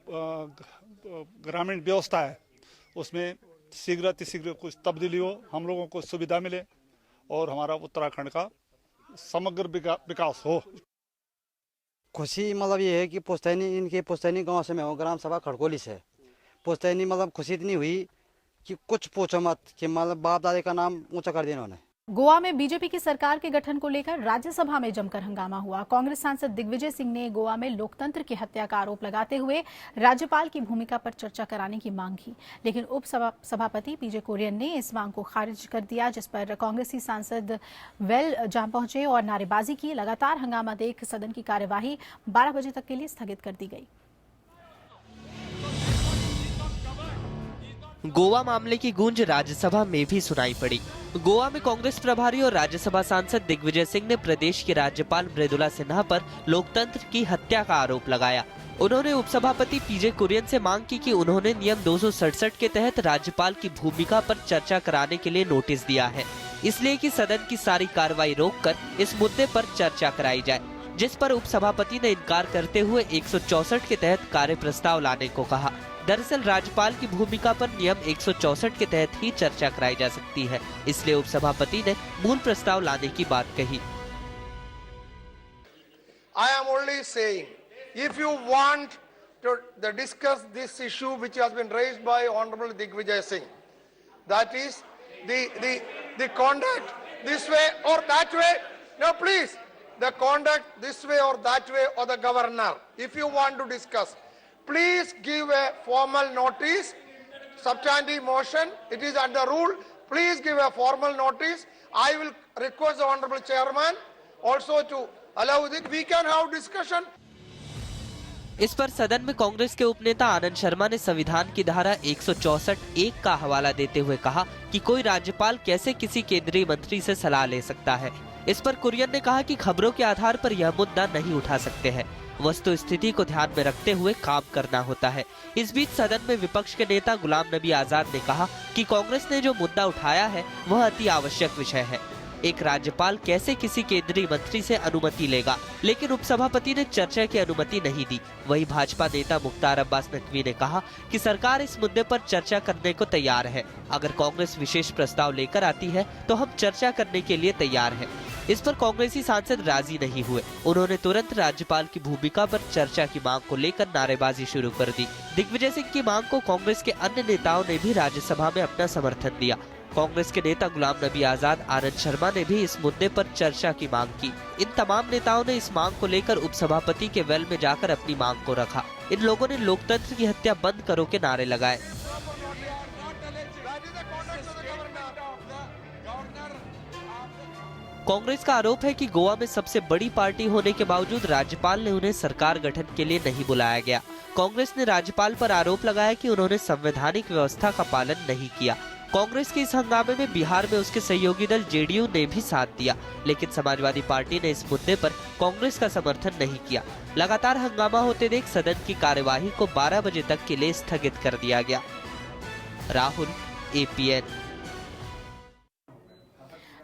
ग्रामीण व्यवस्था है उसमें शीघ्र कुछ तब्दीली हो, हम लोगों को सुविधा मिले और हमारा उत्तराखंड का समग्र विकास हो। खुशी मतलब ये है कि इनके पुस्तैनी गांव से मैं हूँ, ग्राम सभा खड़कोली से। पुस्तैनी मतलब खुशी इतनी हुई कि कुछ पूछो मत, कि मतलब बाप दादे का नाम ऊंचा कर दिया इन्होंने। गोवा में बीजेपी की सरकार के गठन को लेकर राज्यसभा में जमकर हंगामा हुआ। कांग्रेस सांसद दिग्विजय सिंह ने गोवा में लोकतंत्र की हत्या का आरोप लगाते हुए राज्यपाल की भूमिका पर चर्चा कराने की मांग की, लेकिन उप सभापति पीजे कुरियन ने इस मांग को खारिज कर दिया, जिस पर कांग्रेसी सांसद वेल जहां पहुंचे और नारेबाजी की। लगातार हंगामा देख सदन की कार्यवाही 12 बजे तक के लिए स्थगित कर दी गई। गोवा मामले की गूंज राज्यसभा में भी सुनाई पड़ी। गोवा में कांग्रेस प्रभारी और राज्यसभा सांसद दिग्विजय सिंह ने प्रदेश के राज्यपाल मृदुला सिन्हा पर लोकतंत्र की हत्या का आरोप लगाया। उन्होंने उपसभापति पीजे कुरियन से मांग की कि उन्होंने नियम 267 के तहत राज्यपाल की भूमिका पर चर्चा कराने के लिए नोटिस दिया है, इसलिए कि सदन की सारी कार्रवाई रोककर इस मुद्दे पर चर्चा कराई जाए, जिस पर उपसभापति ने इनकार करते हुए 164 के तहत कार्य प्रस्ताव लाने को कहा। दरअसल राज्यपाल की भूमिका पर नियम 164 के तहत ही चर्चा कराई जा सकती है, इसलिए उपसभापति ने मूल प्रस्ताव लाने की बात कही। I am only saying, if you want to discuss this issue which has been raised by Honorable Digvijay Singh, that is the conduct this way or that way. No, please, the conduct this way or that way, or the governor. If you want to discuss, please give a formal notice, substantive motion. It is under rule. Please give a formal notice. I will request the Honorable Chairman also to allow it. We can have discussion. इस पर सदन में कांग्रेस के उपनेता आनंद शर्मा ने संविधान की धारा 164(1) का हवाला देते हुए कहा कि कोई राज्यपाल कैसे किसी केंद्रीय मंत्री से सलाह ले सकता है। इस पर कुरियन ने कहा कि खबरों के आधार पर यह मुद्दा नहीं उठा सकते हैं, वस्तु स्थिति को ध्यान में रखते हुए काम करना होता है। इस बीच सदन में विपक्ष के नेता गुलाम नबी आजाद ने कहा कि कांग्रेस ने जो मुद्दा उठाया है वह अति आवश्यक विषय है। एक राज्यपाल कैसे किसी केंद्रीय मंत्री से अनुमति लेगा, लेकिन उपसभापति ने चर्चा की अनुमति नहीं दी। वहीं भाजपा नेता मुख्तार अब्बास नकवी ने कहा कि सरकार इस मुद्दे पर चर्चा करने को तैयार है। अगर कांग्रेस विशेष प्रस्ताव लेकर आती है तो हम चर्चा करने के लिए तैयार हैं। इस पर कांग्रेसी सांसद राजी नहीं हुए। उन्होंने तुरंत राज्यपाल की भूमिका पर चर्चा की मांग को लेकर नारेबाजी शुरू कर दी। दिग्विजय सिंह की मांग को कांग्रेस के अन्य नेताओं ने भी राज्यसभा में अपना समर्थन दिया। कांग्रेस के नेता गुलाम नबी आजाद, आनंद शर्मा ने भी इस मुद्दे पर चर्चा की मांग की। इन तमाम नेताओं ने इस मांग को लेकर उपसभापति के वेल में जाकर अपनी मांग को रखा। इन लोगों ने लोकतंत्र की हत्या बंद करो के नारे लगाए। कांग्रेस का आरोप है कि गोवा में सबसे बड़ी पार्टी होने के बावजूद राज्यपाल ने उन्हें सरकार गठन के लिए नहीं बुलाया गया। कांग्रेस ने राज्यपाल पर आरोप लगाया कि उन्होंने संवैधानिक व्यवस्था का पालन नहीं किया। कांग्रेस के इस हंगामे में बिहार में उसके सहयोगी दल जेडीयू ने भी साथ दिया, लेकिन समाजवादी पार्टी ने इस मुद्दे पर कांग्रेस का समर्थन नहीं किया। लगातार हंगामा होते देख सदन की कार्यवाही को 12 बजे तक के लिए स्थगित कर दिया गया। राहुल, APN।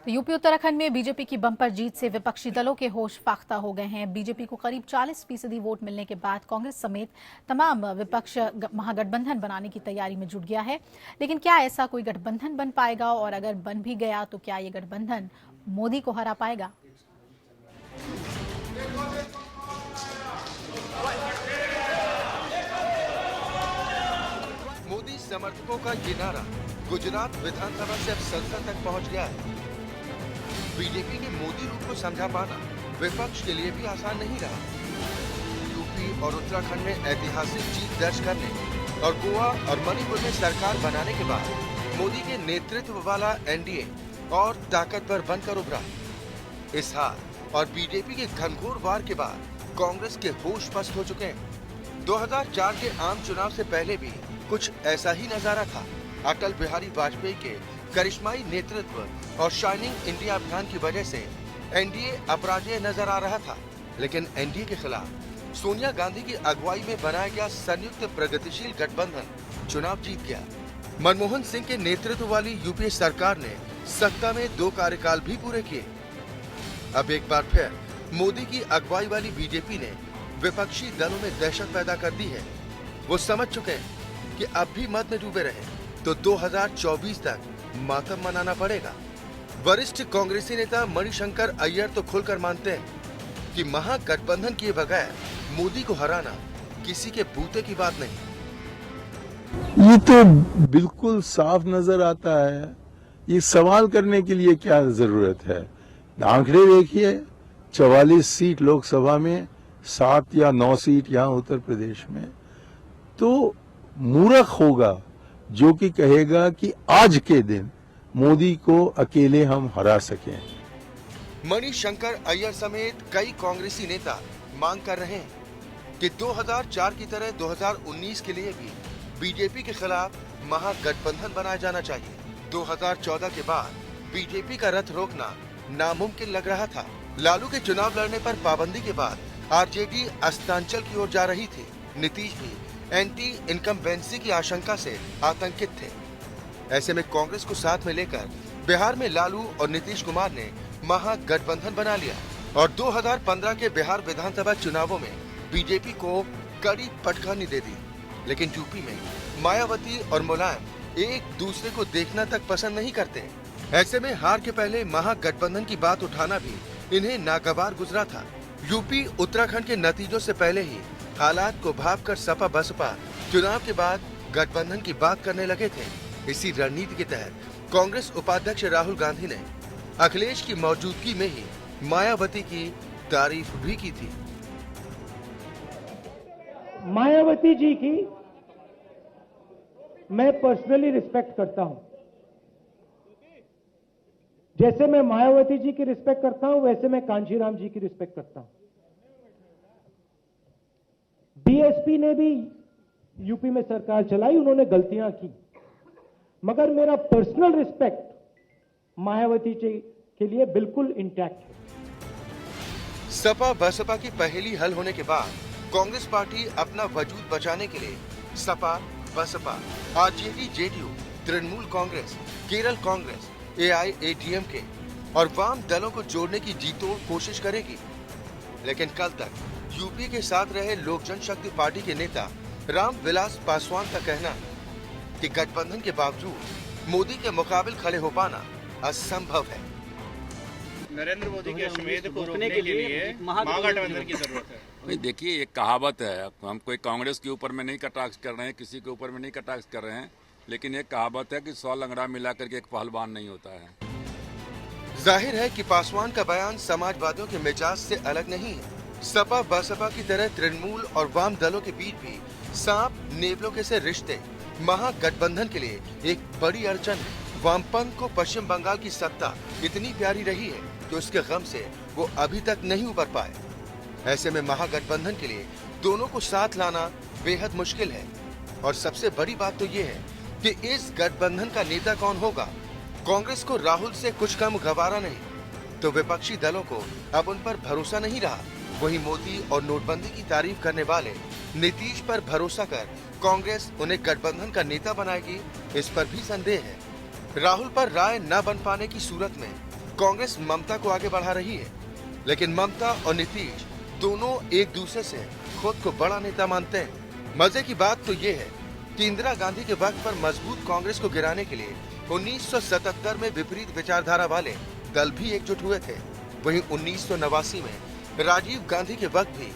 यूपी उत्तराखंड में बीजेपी की बम्पर जीत से विपक्षी दलों के होश फाख्ता हो गए हैं। बीजेपी को करीब 40% वोट मिलने के बाद कांग्रेस समेत तमाम विपक्ष महागठबंधन बनाने की तैयारी में जुट गया है। लेकिन क्या ऐसा कोई गठबंधन बन पाएगा, और अगर बन भी गया तो क्या ये गठबंधन मोदी को हरा पाएगा? मोदी समर्थकों का ये नारा गुजरात विधानसभा से अब संसद तक पहुंच गया है। बीजेपी के मोदी रूप को समझा पाना विपक्ष के लिए भी आसान नहीं रहा। यूपी और उत्तराखंड में ऐतिहासिक जीत दर्ज करने और गोवा और मणिपुर में सरकार बनाने के बाद मोदी के नेतृत्व वाला एनडीए और ताकतवर बनकर उभरा। इस हार और बीजेपी के घनघोर वार के बाद कांग्रेस के होश पस्त हो चुके हैं। 2004 के आम चुनाव से पहले भी कुछ ऐसा ही नजारा था। अटल बिहारी वाजपेयी के करिश्माई नेतृत्व और शाइनिंग इंडिया अभियान की वजह से एनडीए अपराजय नजर आ रहा था, लेकिन एनडीए के खिलाफ सोनिया गांधी की अगुवाई में बनाया गया संयुक्त प्रगतिशील गठबंधन चुनाव जीत गया। मनमोहन सिंह के नेतृत्व वाली यूपीए सरकार ने सत्ता में 2 कार्यकाल भी पूरे किए। अब एक बार फिर मोदी की अगुवाई वाली बीजेपी ने विपक्षी दलों में दहशत पैदा कर दी है। वो समझ चुके हैं कि अब भी मत में डूबे रहे तो 2024 तक मातम मनाना पड़ेगा। वरिष्ठ कांग्रेसी नेता मणिशंकर अय्यर तो खुलकर मानते हैं कि महागठबंधन किए बगैर मोदी को हराना किसी के बूते की बात नहीं। ये तो बिल्कुल साफ नजर आता है। ये सवाल करने के लिए क्या जरूरत है? आंकड़े देखिए, 44 सीट लोकसभा में, 7 या 9 सीट यहाँ उत्तर प्रदेश में। तो मूर्ख होगा जो कि कहेगा कि आज के दिन मोदी को अकेले हम हरा सकें। मणिशंकर अय्यर समेत कई कांग्रेसी नेता मांग कर रहे हैं कि 2004 की तरह 2019 के लिए भी बीजेपी के खिलाफ महागठबंधन बनाया जाना चाहिए। 2014 के बाद बीजेपी का रथ रोकना नामुमकिन लग रहा था। लालू के चुनाव लड़ने पर पाबंदी के बाद आरजेडी अस्तांचल की ओर जा रही थी। नीतीश भी एंटी इनकम्बेंसी की आशंका से आतंकित थे। ऐसे में कांग्रेस को साथ में लेकर बिहार में लालू और नीतीश कुमार ने महागठबंधन बना लिया और 2015 के बिहार विधानसभा चुनावों में बीजेपी को कड़ी पटखनी दे दी। लेकिन यूपी में मायावती और मुलायम एक दूसरे को देखना तक पसंद नहीं करते। ऐसे में हार के पहले महागठबंधन की बात उठाना भी इन्हें नागवार गुजरा था। यूपी उत्तराखंड के नतीजों से पहले ही हालात को भांपकर सपा बसपा चुनाव के बाद गठबंधन की बात करने लगे थे। इसी रणनीति के तहत कांग्रेस उपाध्यक्ष राहुल गांधी ने अखिलेश की मौजूदगी में ही मायावती की तारीफ भी की थी। मायावती जी की मैं पर्सनली रिस्पेक्ट करता हूं। जैसे मैं मायावती जी की रिस्पेक्ट करता हूं, वैसे मैं कांशीराम जी की रिस्पेक्ट करता हूं। बीएसपी ने भी यूपी में सरकार चलाई, उन्होंने गलतियां की, मगर मेरा पर्सनल रिस्पेक्ट मायावती जी के लिए बिल्कुल इंटैक्ट है। सपा बसपा की पहेली हल होने के बाद कांग्रेस पार्टी अपना वजूद बचाने के लिए सपा बसपा, आरजेडी, जेडीयू, तृणमूल कांग्रेस, केरल कांग्रेस, एआईएडीएमके और वाम दलों को जोड़ने की जीतोड़ कोशिश करेगी। लेकिन कल तक यूपी के साथ रहे लोक जनशक्ति पार्टी के नेता रामविलास पासवान का कहना है कि गठबंधन के बावजूद मोदी के मुकाबिल खड़े हो पाना असंभव है। नरेंद्र मोदी के अश्वमेध को रोकने के लिए महागठबंधन की जरूरत है। नहीं, देखिए एक कहावत है, हम कोई कांग्रेस के ऊपर में नहीं कटाक्ष कर रहे हैं, किसी के ऊपर में नहीं कटाक्ष कर रहे हैं, लेकिन एक कहावत है कि 100 लंगड़ा मिलाकर के एक पहलवान नहीं होता है। जाहिर है कि पासवान का बयान समाजवादियों के मिजाज से अलग नहीं है। सपा बसपा की तरह तृणमूल और वाम दलों के बीच भी सांप नेवलों के से रिश्ते महागठबंधन के लिए एक बड़ी अड़चन है। वामपंथ को पश्चिम बंगाल की सत्ता इतनी प्यारी रही है कि उसके गम से वो अभी तक नहीं उबर पाए। ऐसे में महागठबंधन के लिए दोनों को साथ लाना बेहद मुश्किल है। और सबसे बड़ी बात तो ये है कि इस गठबंधन का नेता कौन होगा। कांग्रेस को राहुल से कुछ कम गवारा नहीं, तो विपक्षी दलों को अब उन पर भरोसा नहीं रहा। वहीं मोदी और नोटबंदी की तारीफ करने वाले नीतीश पर भरोसा कर कांग्रेस उन्हें गठबंधन का नेता बनाएगी, इस पर भी संदेह है। राहुल पर राय न बन पाने की सूरत में कांग्रेस ममता को आगे बढ़ा रही है, लेकिन ममता और नीतीश दोनों एक दूसरे से खुद को बड़ा नेता मानते हैं। मजे की बात तो ये है कि इंदिरा गांधी के वक्त पर मजबूत कांग्रेस को गिराने के लिए 1977 में विपरीत विचारधारा वाले दल भी एकजुट हुए थे। वहीं 1989 में राजीव गांधी के वक्त भी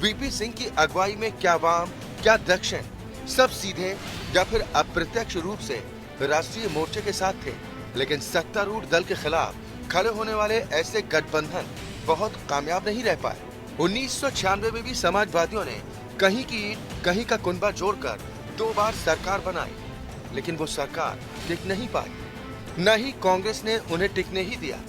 वीपी सिंह की अगुवाई में क्या वाम क्या दक्षिण सब सीधे या फिर अप्रत्यक्ष रूप से राष्ट्रीय मोर्चे के साथ थे। लेकिन सत्तारूढ़ दल के खिलाफ खड़े होने वाले ऐसे गठबंधन बहुत कामयाब नहीं रह पाए। 1996 में भी समाजवादियों ने कहीं की ईंट कहीं का कुनबा जोड़कर 2 बार सरकार बनाई, लेकिन वो सरकार टिक नहीं पाई, न ही कांग्रेस ने उन्हें टिकने ही दिया।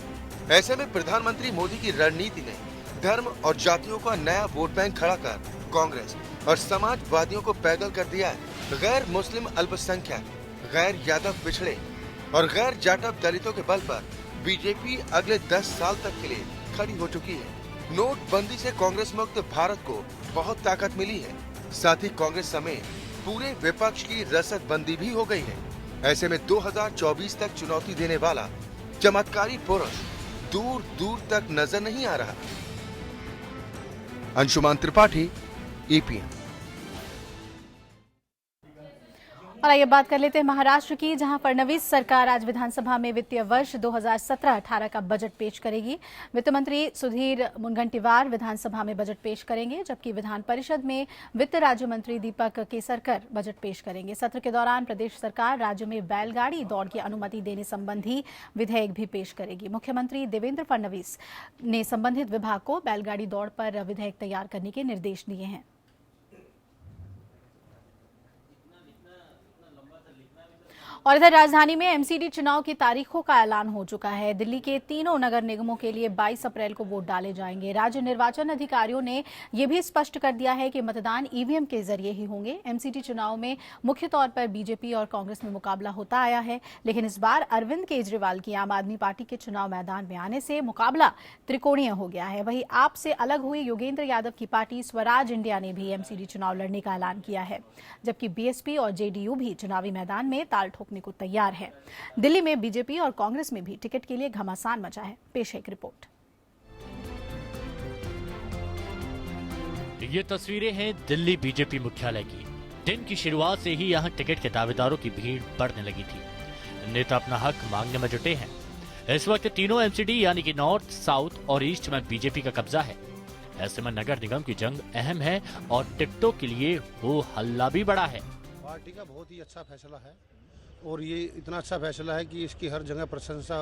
ऐसे में प्रधानमंत्री मोदी की रणनीति ने धर्म और जातियों का नया वोट बैंक खड़ा कर कांग्रेस और समाजवादियों को पैदल कर दिया है। गैर मुस्लिम अल्पसंख्यक, गैर यादव पिछड़े और गैर जाटव दलितों के बल पर बीजेपी अगले 10 साल तक के लिए खड़ी हो चुकी है। नोटबंदी से कांग्रेस मुक्त भारत को बहुत ताकत मिली है। साथ ही कांग्रेस समेत पूरे विपक्ष की रसदबंदी भी हो गई है। ऐसे में 2024 तक चुनौती देने वाला चमत्कारी पुरुष दूर दूर तक नजर नहीं आ रहा। अंशुमान त्रिपाठी, एपीएन। और आइए बात कर लेते हैं महाराष्ट्र की, जहां फडणवीस सरकार आज विधानसभा में वित्तीय वर्ष 2017-18 का बजट पेश करेगी। वित्त मंत्री सुधीर मुनगंटीवार विधानसभा में बजट पेश करेंगे, जबकि विधान परिषद में वित्त राज्य मंत्री दीपक केसरकर बजट पेश करेंगे। सत्र के दौरान प्रदेश सरकार राज्य में बैलगाड़ी दौड़ की अनुमति देने संबंधी विधेयक भी पेश करेगी। मुख्यमंत्री देवेंद्र फडणवीस ने संबंधित विभाग को बैलगाड़ी दौड़ पर विधेयक तैयार करने के निर्देश दिए हैं। और इधर राजधानी में एमसीडी चुनाव की तारीखों का ऐलान हो चुका है। दिल्ली के तीनों नगर निगमों के लिए 22 अप्रैल को वोट डाले जाएंगे। राज्य निर्वाचन अधिकारियों ने यह भी स्पष्ट कर दिया है कि मतदान ईवीएम के जरिए ही होंगे। एमसीडी चुनाव में मुख्य तौर पर बीजेपी और कांग्रेस में मुकाबला होता आया है, लेकिन इस बार अरविंद केजरीवाल की आम आदमी पार्टी के चुनाव मैदान में आने से मुकाबला त्रिकोणीय हो गया है। वहीं आप से अलग हुई योगेंद्र यादव की पार्टी स्वराज इंडिया ने भी एमसीडी चुनाव लड़ने का ऐलान किया है, जबकि बीएसपी और जेडीयू भी चुनावी मैदान में ताल ठोकने को तैयार है। दिल्ली में बीजेपी और कांग्रेस में भी टिकट के लिए घमासान मचा है। पेश है एक रिपोर्ट। ये तस्वीरें हैं दिल्ली बीजेपी मुख्यालय की। दिन की शुरुआत से ही यहां टिकट के दावेदारों की भीड़ बढ़ने लगी थी। नेता अपना हक मांगने में जुटे हैं। इस वक्त तीनों एमसीडी यानी कि नॉर्थ, साउथ और ईस्ट में बीजेपी का कब्जा है। ऐसे में नगर निगम की जंग अहम है और टिकटों के लिए वो हल्ला भी बड़ा है। पार्टी का बहुत ही अच्छा फैसला है और ये इतना अच्छा फैसला है कि इसकी हर जगह प्रशंसा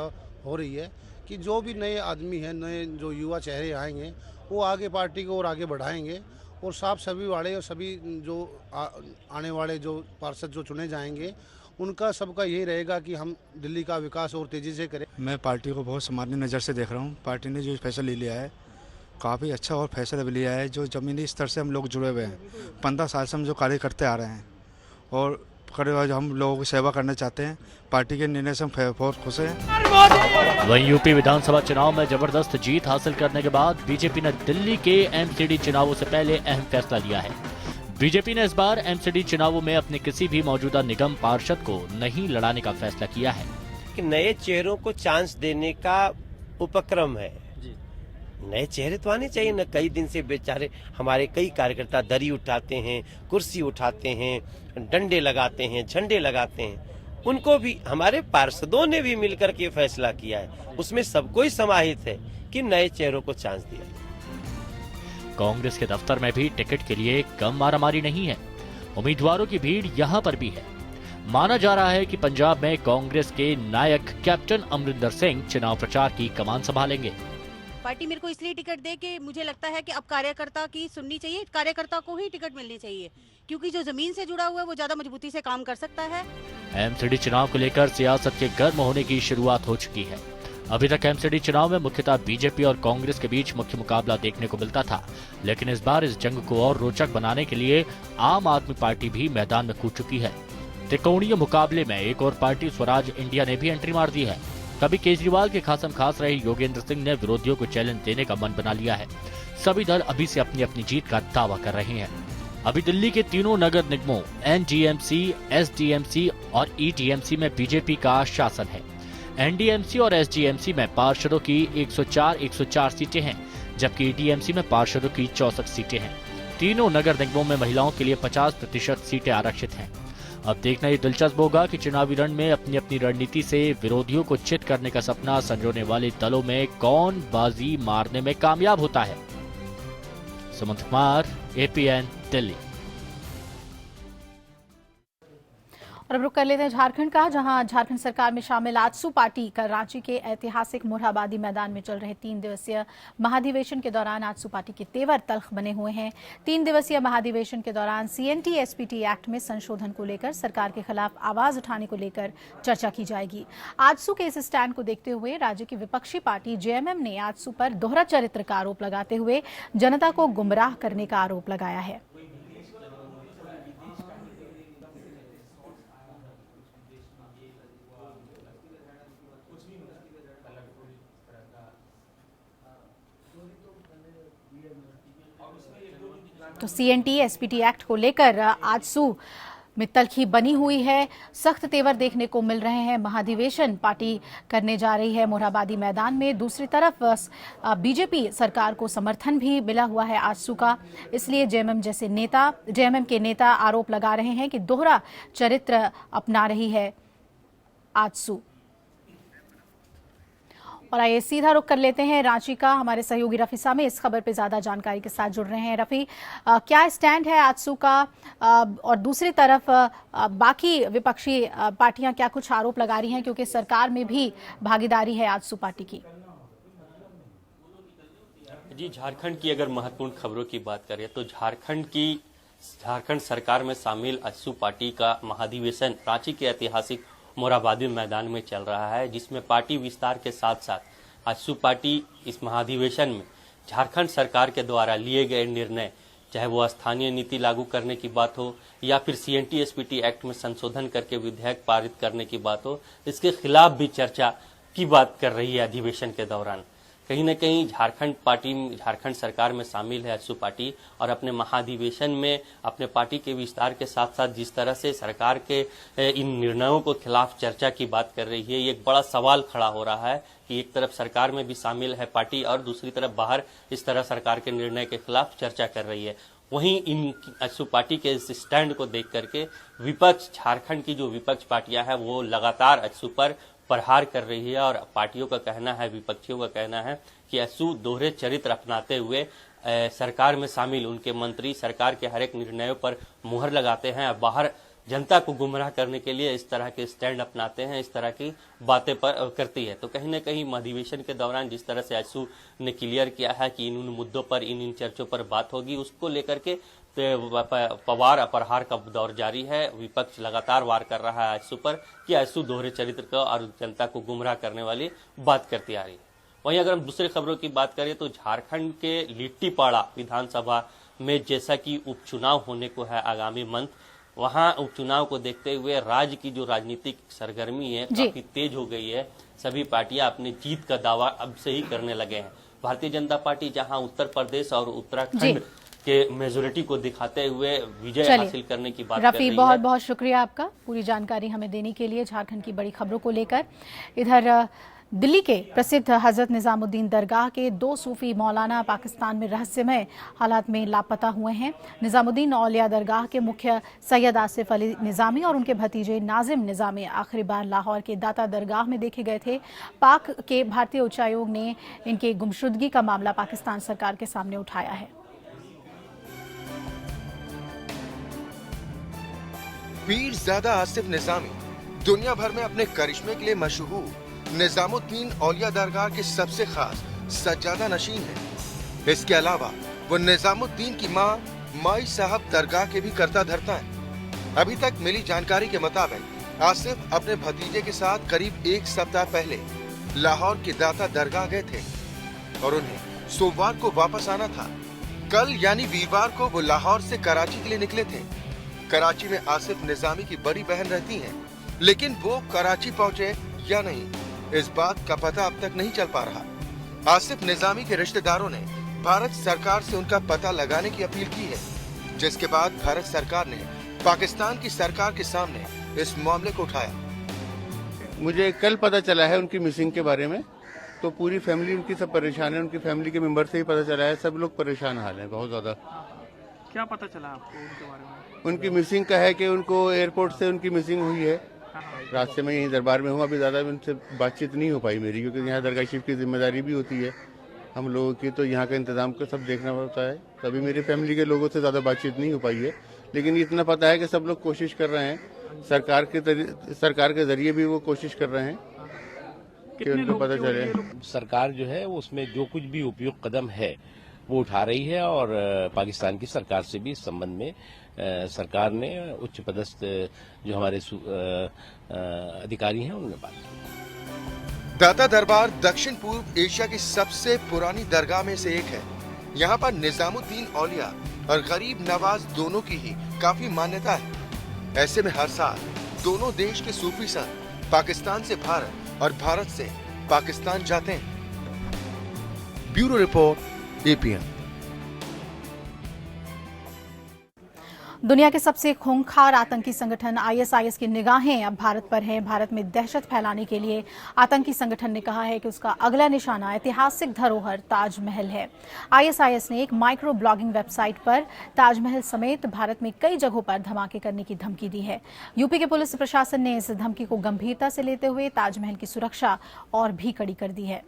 हो रही है कि जो भी नए आदमी हैं, नए जो युवा चेहरे आएंगे वो आगे पार्टी को और आगे बढ़ाएंगे। और साफ सभी वाले और सभी जो आने वाले जो पार्षद जो चुने जाएंगे उनका सबका यही रहेगा कि हम दिल्ली का विकास और तेज़ी से करें। मैं पार्टी को बहुत सामान्य नज़र से देख रहा हूँ। पार्टी ने जो फैसला लिया है काफ़ी अच्छा और फैसला भी लिया है। जो ज़मीनी स्तर से हम लोग जुड़े हुए हैं, 15 साल से हम जो कार्य करते आ रहे हैं और हम लोगों की सेवा करना चाहते हैं। पार्टी के निर्णय से हम बहुत खुश हैं। वहीं यूपी विधानसभा चुनाव में जबरदस्त जीत हासिल करने के बाद बीजेपी ने दिल्ली के एमसीडी चुनावों से पहले अहम फैसला लिया है। बीजेपी ने इस बार एमसीडी चुनावों में अपने किसी भी मौजूदा निगम पार्षद को नहीं लड़ाने का फैसला किया है कि नए चेहरों को चांस देने का उपक्रम है। नए चेहरे तो आने चाहिए न। कई दिन से बेचारे हमारे कई कार्यकर्ता दरी उठाते हैं, कुर्सी उठाते हैं, डंडे लगाते हैं, झंडे लगाते हैं उनको भी हमारे पार्षदों ने भी मिलकर के फैसला किया है, उसमें सबको ही समाहित है कि नए चेहरों को चांस दिया। कांग्रेस के दफ्तर में भी टिकट के लिए कम मारामारी नहीं है। उम्मीदवारों की भीड़ यहां पर भी है। माना जा रहा है कि पंजाब में कांग्रेस के नायक कैप्टन अमरिंदर सिंह चुनाव प्रचार की कमान संभालेंगे। पार्टी मेरे को इसलिए टिकट दे कि मुझे लगता है कि अब कार्यकर्ता की सुननी चाहिए, कार्यकर्ता को ही टिकट मिलनी चाहिए, क्योंकि जो जमीन से जुड़ा हुआ है वो ज्यादा मजबूती से काम कर सकता है। एमसीडी चुनाव को लेकर सियासत के गर्म होने की शुरुआत हो चुकी है। अभी तक एमसीडी चुनाव में मुख्यतः बीजेपी और कांग्रेस के बीच मुख्य मुकाबला देखने को मिलता था, लेकिन इस बार इस जंग को और रोचक बनाने के लिए आम आदमी पार्टी भी मैदान में कूद चुकी है। त्रिकोणीय मुकाबले में एक और पार्टी स्वराज इंडिया ने भी एंट्री मार दी है। कभी केजरीवाल के खासम खास रहे योगेंद्र सिंह ने विरोधियों को चैलेंज देने का मन बना लिया है। सभी दल अभी से अपनी अपनी जीत का दावा कर रहे हैं। अभी दिल्ली के तीनों नगर निगमों एनडीएमसी, एसडीएमसी और ईटीएमसी में बीजेपी का शासन है। एनडीएमसी और एसडीएमसी में पार्षदों की 104 सीटें हैं, जबकि ईटीएमसी में पार्षदों की 64 सीटें हैं। तीनों नगर निगमों में महिलाओं के लिए 50% सीटें आरक्षित हैं। अब देखना ये दिलचस्प होगा कि चुनावी रण में अपनी अपनी रणनीति से विरोधियों को चित करने का सपना संजोने वाले दलों में कौन बाजी मारने में कामयाब होता है। सुमंत कुमार, एपीएन, दिल्ली। और अब रुक कर लेते हैं झारखंड का, जहां झारखंड सरकार में शामिल आजसू पार्टी कल रांची के ऐतिहासिक मोरहाबादी मैदान में चल रहे 3 दिवसीय महाधिवेशन के दौरान आजसू पार्टी के तेवर तल्ख बने हुए हैं। 3 दिवसीय महाधिवेशन के दौरान सीएनटी एसपीटी एक्ट में संशोधन को लेकर सरकार के खिलाफ आवाज उठाने को लेकर चर्चा की जाएगी। आजसू के इस स्टैंड को देखते हुए राज्य की विपक्षी पार्टी जेएमएम ने आजसू पर दोहरा चरित्र का आरोप लगाते हुए जनता को गुमराह करने का आरोप लगाया है। तो सीएनटी एसपीटी एक्ट को लेकर आजसू में तल्खी बनी हुई है। सख्त तेवर देखने को मिल रहे हैं। महाधिवेशन पार्टी करने जा रही है मोरहाबादी मैदान में। दूसरी तरफ बीजेपी सरकार को समर्थन भी मिला हुआ है आजसू का, इसलिए जेएमएम के नेता आरोप लगा रहे हैं कि दोहरा चरित्र अपना रही है आजसू। और आइए सीधा रुख कर लेते हैं रांची का। हमारे सहयोगी रफी सामे इस खबर पे ज्यादा जानकारी के साथ जुड़ रहे हैं। रफी, क्या स्टैंड है आजसू का, और दूसरी तरफ बाकी विपक्षी पार्टियां क्या कुछ आरोप लगा रही हैं, क्योंकि सरकार में भी भागीदारी है आजसू पार्टी की? जी, झारखंड की अगर महत्वपूर्ण खबरों की बात करें तो झारखंड सरकार में शामिल आजसू पार्टी का महाधिवेशन रांची के ऐतिहासिक मोरहाबादी मैदान में चल रहा है, जिसमें पार्टी विस्तार के साथ साथ आजसू पार्टी इस महाधिवेशन में झारखंड सरकार के द्वारा लिए गए निर्णय, चाहे वो स्थानीय नीति लागू करने की बात हो या फिर सीएनटी एसपीटी एक्ट में संशोधन करके विधेयक पारित करने की बात हो, इसके खिलाफ भी चर्चा की बात कर रही है अधिवेशन के दौरान। कहीं न कहीं झारखंड सरकार में शामिल है आजसू पार्टी, और अपने महाधिवेशन में अपने पार्टी के विस्तार के साथ साथ जिस तरह से सरकार के इन निर्णयों को खिलाफ चर्चा की बात कर रही है, ये एक बड़ा सवाल खड़ा हो रहा है कि एक तरफ सरकार में भी शामिल है पार्टी और दूसरी तरफ बाहर इस तरह सरकार के निर्णय के खिलाफ चर्चा कर रही है। वहीं इन आजसू पार्टी के इस स्टैंड को देख करके विपक्ष, झारखंड की जो विपक्ष पार्टियां हैं वो लगातार आजसू पर प्रहार कर रही है, और पार्टियों का कहना है, विपक्षियों का कहना है कि आजसू दोहरे चरित्र अपनाते हुए सरकार में शामिल उनके मंत्री सरकार के हर एक निर्णयों पर मुहर लगाते हैं और बाहर जनता को गुमराह करने के लिए इस तरह के स्टैंड अपनाते हैं, इस तरह की बातें करती है। तो कहीं न कहीं अधिवेशन के दौरान जिस तरह से आजसू ने क्लियर किया है कि इन मुद्दों पर, इन चर्चों पर बात होगी, उसको लेकर के पवार अपरहार का दौर जारी है। विपक्ष लगातार वार कर रहा है आजसू पर कि आजसू दोहरे चरित्र का और जनता को गुमराह करने वाली बात करती आ रही है। वहीं अगर हम दूसरी खबरों की बात करें तो झारखंड के लिट्टीपाड़ा विधानसभा में जैसा कि उपचुनाव होने को है आगामी मंथ, वहां उपचुनाव को देखते हुए राज्य की जो राजनीतिक सरगर्मी है काफी तेज हो गई है। सभी पार्टियां अपनी जीत का दावा अब से ही करने लगे हैं। भारतीय जनता पार्टी जहां उत्तर प्रदेश और उत्तराखंड के मेजोरिटी को दिखाते हुए विजय हासिल करने की बात कर रही है। बहुत बहुत शुक्रिया आपका पूरी जानकारी हमें देने के लिए झारखंड की बड़ी खबरों को लेकर। इधर दिल्ली के प्रसिद्ध हजरत निजामुद्दीन दरगाह के 2 सूफी मौलाना पाकिस्तान में रहस्यमय हालात में लापता हुए हैं। निजामुद्दीन औलिया दरगाह के मुख्य सैयद आसिफ अली निजामी और उनके भतीजे नाजिम निजामी आखिरी बार लाहौर के दाता दरगाह में देखे गए थे। पाक के भारतीय उच्चायोग ने इनके गुमशुदगी का मामला पाकिस्तान सरकार के सामने उठाया है। पीरजादा आसिफ निजामी दुनिया भर में अपने करिश्मे के लिए मशहूर निजामुद्दीन औलिया दरगाह के सबसे खास सज्जादा नशीन है। इसके अलावा वो निजामुद्दीन की मां माई साहब दरगाह के भी करता धरता है। अभी तक मिली जानकारी के मुताबिक आसिफ अपने भतीजे के साथ करीब 1 सप्ताह पहले लाहौर के दाता दरगाह गए थे और उन्हें सोमवार को वापस आना था। कल यानी वीरवार को वो लाहौर से कराची के लिए निकले थे। कराची में आसिफ निजामी की बड़ी बहन रहती हैं, लेकिन वो कराची पहुंचे या नहीं, इस बात का पता अब तक नहीं चल पा रहा। आसिफ निजामी के रिश्तेदारों ने भारत सरकार से उनका पता लगाने की अपील की है, जिसके बाद भारत सरकार ने पाकिस्तान की सरकार के सामने इस मामले को उठाया। मुझे कल पता चला है उनकी मिसिंग के बारे में, तो पूरी फैमिली उनकी सब परेशान है। उनकी फैमिली के मेंबर से ही पता चला है, सब लोग परेशान हाल है बहुत ज्यादा। क्या पता चला आपको उनके बारे में? उनकी मिसिंग का है कि उनको एयरपोर्ट से उनकी मिसिंग हुई है। रात से मैं यहीं दरबार में हूँ, अभी ज़्यादा उनसे बातचीत नहीं हो पाई मेरी, क्योंकि यहाँ दरगाह शिफ्ट की जिम्मेदारी भी होती है हम लोगों की, तो यहाँ का इंतजाम को सब देखना पड़ता है। तभी मेरी फैमिली के लोगों से ज़्यादा बातचीत नहीं हो पाई है, लेकिन इतना पता है कि सब लोग कोशिश कर रहे हैं, सरकार के जरिए भी वो कोशिश कर रहे हैं कि उनको पता चले। सरकार जो है उसमें जो कुछ भी उपयुक्त कदम है वो उठा रही है और पाकिस्तान की सरकार से भी इस संबंध में सरकार ने उच्च पदस्थ जो हमारे अधिकारी हैं उन्होंने बात की। दाता दरबार दक्षिण पूर्व एशिया की सबसे पुरानी दरगाह में से एक है। यहाँ पर निजामुद्दीन औलिया और गरीब नवाज दोनों की ही काफी मान्यता है। ऐसे में हर साल दोनों देश के सूफी संत पाकिस्तान से भारत और भारत से पाकिस्तान जाते हैं। Bureau report, APN. दुनिया के सबसे खूंखार आतंकी संगठन आईएसआईएस की निगाहें अब भारत पर हैं। भारत में दहशत फैलाने के लिए आतंकी संगठन ने कहा है कि उसका अगला निशाना ऐतिहासिक धरोहर ताजमहल है। आईएसआईएस ने एक माइक्रो ब्लॉगिंग वेबसाइट पर ताजमहल समेत भारत में कई जगहों पर धमाके करने की धमकी दी है। यूपी के पुलिस प्रशासन ने इस धमकी को गंभीरता से लेते हुए ताजमहल की सुरक्षा और भी कड़ी कर दी है।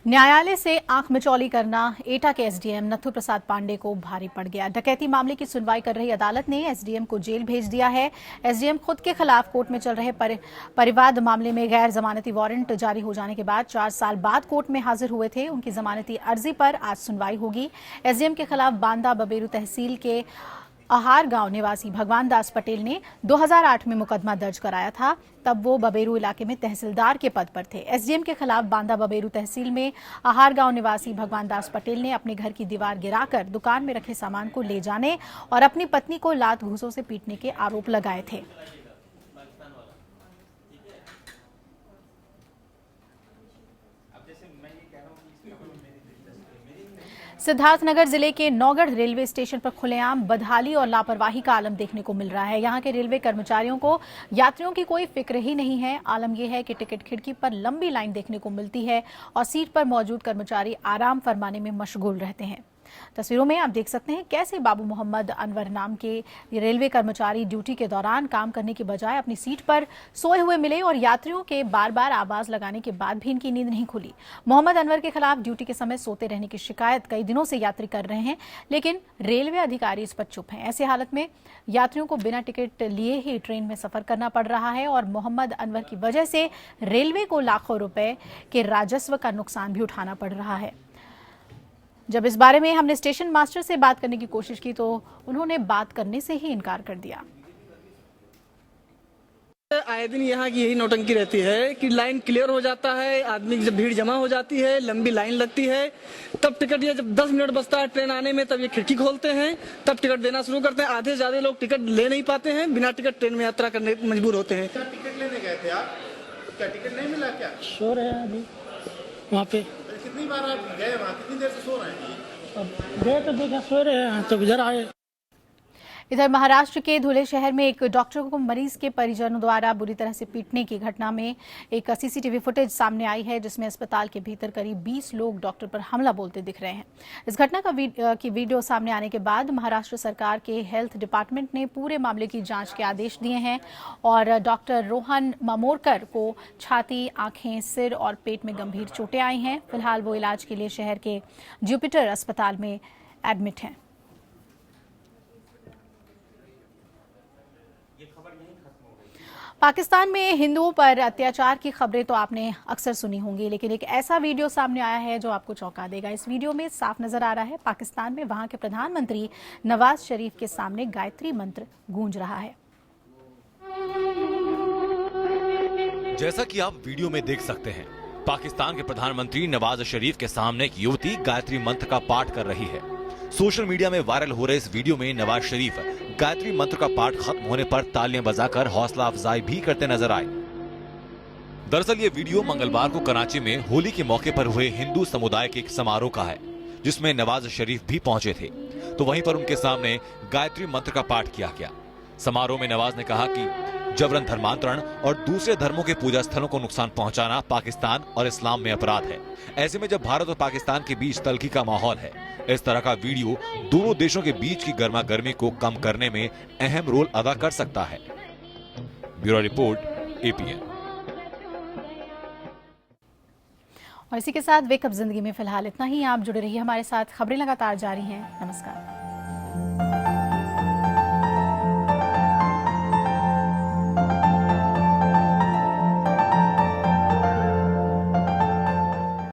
न्यायालय से आंख मिचौली करना एटा के एसडीएम नथु प्रसाद पांडे को भारी पड़ गया। डकैती मामले की सुनवाई कर रही अदालत ने एसडीएम को जेल भेज दिया है। एसडीएम खुद के खिलाफ कोर्ट में चल रहे परिवाद मामले में गैर जमानती वारंट जारी हो जाने के बाद 4 साल बाद कोर्ट में हाजिर हुए थे। उनकी जमानती अर्जी पर आज सुनवाई होगी। एसडीएम के खिलाफ बांदा बबेरू तहसील के आहार गांव निवासी भगवान दास पटेल ने 2008 में मुकदमा दर्ज कराया था। तब वो बबेरू इलाके में तहसीलदार के पद पर थे। एसडीएम के खिलाफ बांदा बबेरू तहसील में आहार गांव निवासी भगवान दास पटेल ने अपने घर की दीवार गिराकर दुकान में रखे सामान को ले जाने और अपनी पत्नी को लात घूंसों से पीटने के आरोप लगाए थे। सिद्धार्थनगर जिले के नौगढ़ रेलवे स्टेशन पर खुलेआम बदहाली और लापरवाही का आलम देखने को मिल रहा है। यहाँ के रेलवे कर्मचारियों को यात्रियों की कोई फिक्र ही नहीं है। आलम यह है कि टिकट खिड़की पर लंबी लाइन देखने को मिलती है और सीट पर मौजूद कर्मचारी आराम फरमाने में मशगूल रहते हैं। तस्वीरों में आप देख सकते हैं कैसे बाबू मोहम्मद अनवर नाम के रेलवे कर्मचारी ड्यूटी के दौरान काम करने के बजाय अपनी सीट पर सोए हुए मिले और यात्रियों के बार बार आवाज लगाने के बाद भी इनकी नींद नहीं खुली। मोहम्मद अनवर के खिलाफ ड्यूटी के समय सोते रहने की शिकायत कई दिनों से यात्री कर रहे हैं, लेकिन रेलवे अधिकारी इस पर चुप हैं। ऐसी हालत में यात्रियों को बिना टिकट लिए ही ट्रेन में सफर करना पड़ रहा है और मोहम्मद अनवर की वजह से रेलवे को लाखों रुपए के राजस्व का नुकसान भी उठाना पड़ रहा है। जब इस बारे में हमने स्टेशन मास्टर से बात करने की कोशिश की तो उन्होंने बात करने से ही इनकार कर दिया। आए दिन यहाँ की यही नौटंकी रहती है कि लाइन क्लियर हो जाता है, आदमी जब भीड़ जमा हो जाती है, लंबी लाइन लगती है, तब टिकट ये जब 10 मिनट बचता है ट्रेन आने में, तब ये खिड़की खोलते हैं, तब टिकट देना शुरू करते हैं। आधे से ज्यादा लोग टिकट ले नहीं पाते हैं, बिना टिकट ट्रेन में यात्रा करने मजबूर होते हैं। टिकट लेने गए थे आप, क्या टिकट नहीं मिला क्या? सो रहे हैं अभी वहाँ पे। कितनी बार आप गए वहाँ, कितनी देर से सो रहे हैं? गए तो देखा सो रहे हैं तो इधर आए। इधर महाराष्ट्र के धुले शहर में एक डॉक्टर को मरीज के परिजनों द्वारा बुरी तरह से पीटने की घटना में एक सीसीटीवी फुटेज सामने आई है, जिसमें अस्पताल के भीतर करीब 20 लोग डॉक्टर पर हमला बोलते दिख रहे हैं। इस घटना की वीडियो सामने आने के बाद महाराष्ट्र सरकार के हेल्थ डिपार्टमेंट ने पूरे मामले की जांच के आदेश दिए हैं और डॉक्टर रोहन मामोरकर को छाती, आंखें, सिर और पेट में गंभीर चोटें आई हैं। फिलहाल वो इलाज के लिए शहर के जुपिटर अस्पताल में एडमिट हैं। पाकिस्तान में हिंदुओं पर अत्याचार की खबरें तो आपने अक्सर सुनी होंगी, लेकिन एक ऐसा वीडियो सामने आया है जो आपको चौंका देगा। इस वीडियो में साफ नजर आ रहा है पाकिस्तान में वहां के प्रधानमंत्री नवाज शरीफ के सामने गायत्री मंत्र गूंज रहा है। जैसा कि आप वीडियो में देख सकते हैं, पाकिस्तान के प्रधानमंत्री नवाज शरीफ के सामने एक युवती गायत्री मंत्र का पाठ कर रही है। सोशल मीडिया में वायरल हो रहे इस वीडियो में नवाज शरीफ गायत्री मंत्र का पाठ खत्म होने पर तालियां बजाकर हौसला अफजाई भी करते नजर आए। दरअसल ये वीडियो मंगलवार को कराची में होली के मौके पर हुए हिंदू समुदाय के एक समारोह का है, जिसमें नवाज शरीफ भी पहुंचे थे। तो वहीं पर उनके सामने गायत्री मंत्र का पाठ किया गया। समारोह में नवाज ने कहा कि जबरन धर्मांतरण और दूसरे धर्मों के पूजा स्थलों को नुकसान पहुंचाना पाकिस्तान और इस्लाम में अपराध है। ऐसे में जब भारत और पाकिस्तान के बीच तल्खी का माहौल है, इस तरह का वीडियो दोनों देशों के बीच की गर्मा गर्मी को कम करने में अहम रोल अदा कर सकता है। Bureau report, APN. और इसी के साथ वेकअप जिंदगी में फिलहाल इतना ही। आप जुड़े रहिए हमारे साथ, खबरें लगातार जारी हैं। नमस्कार।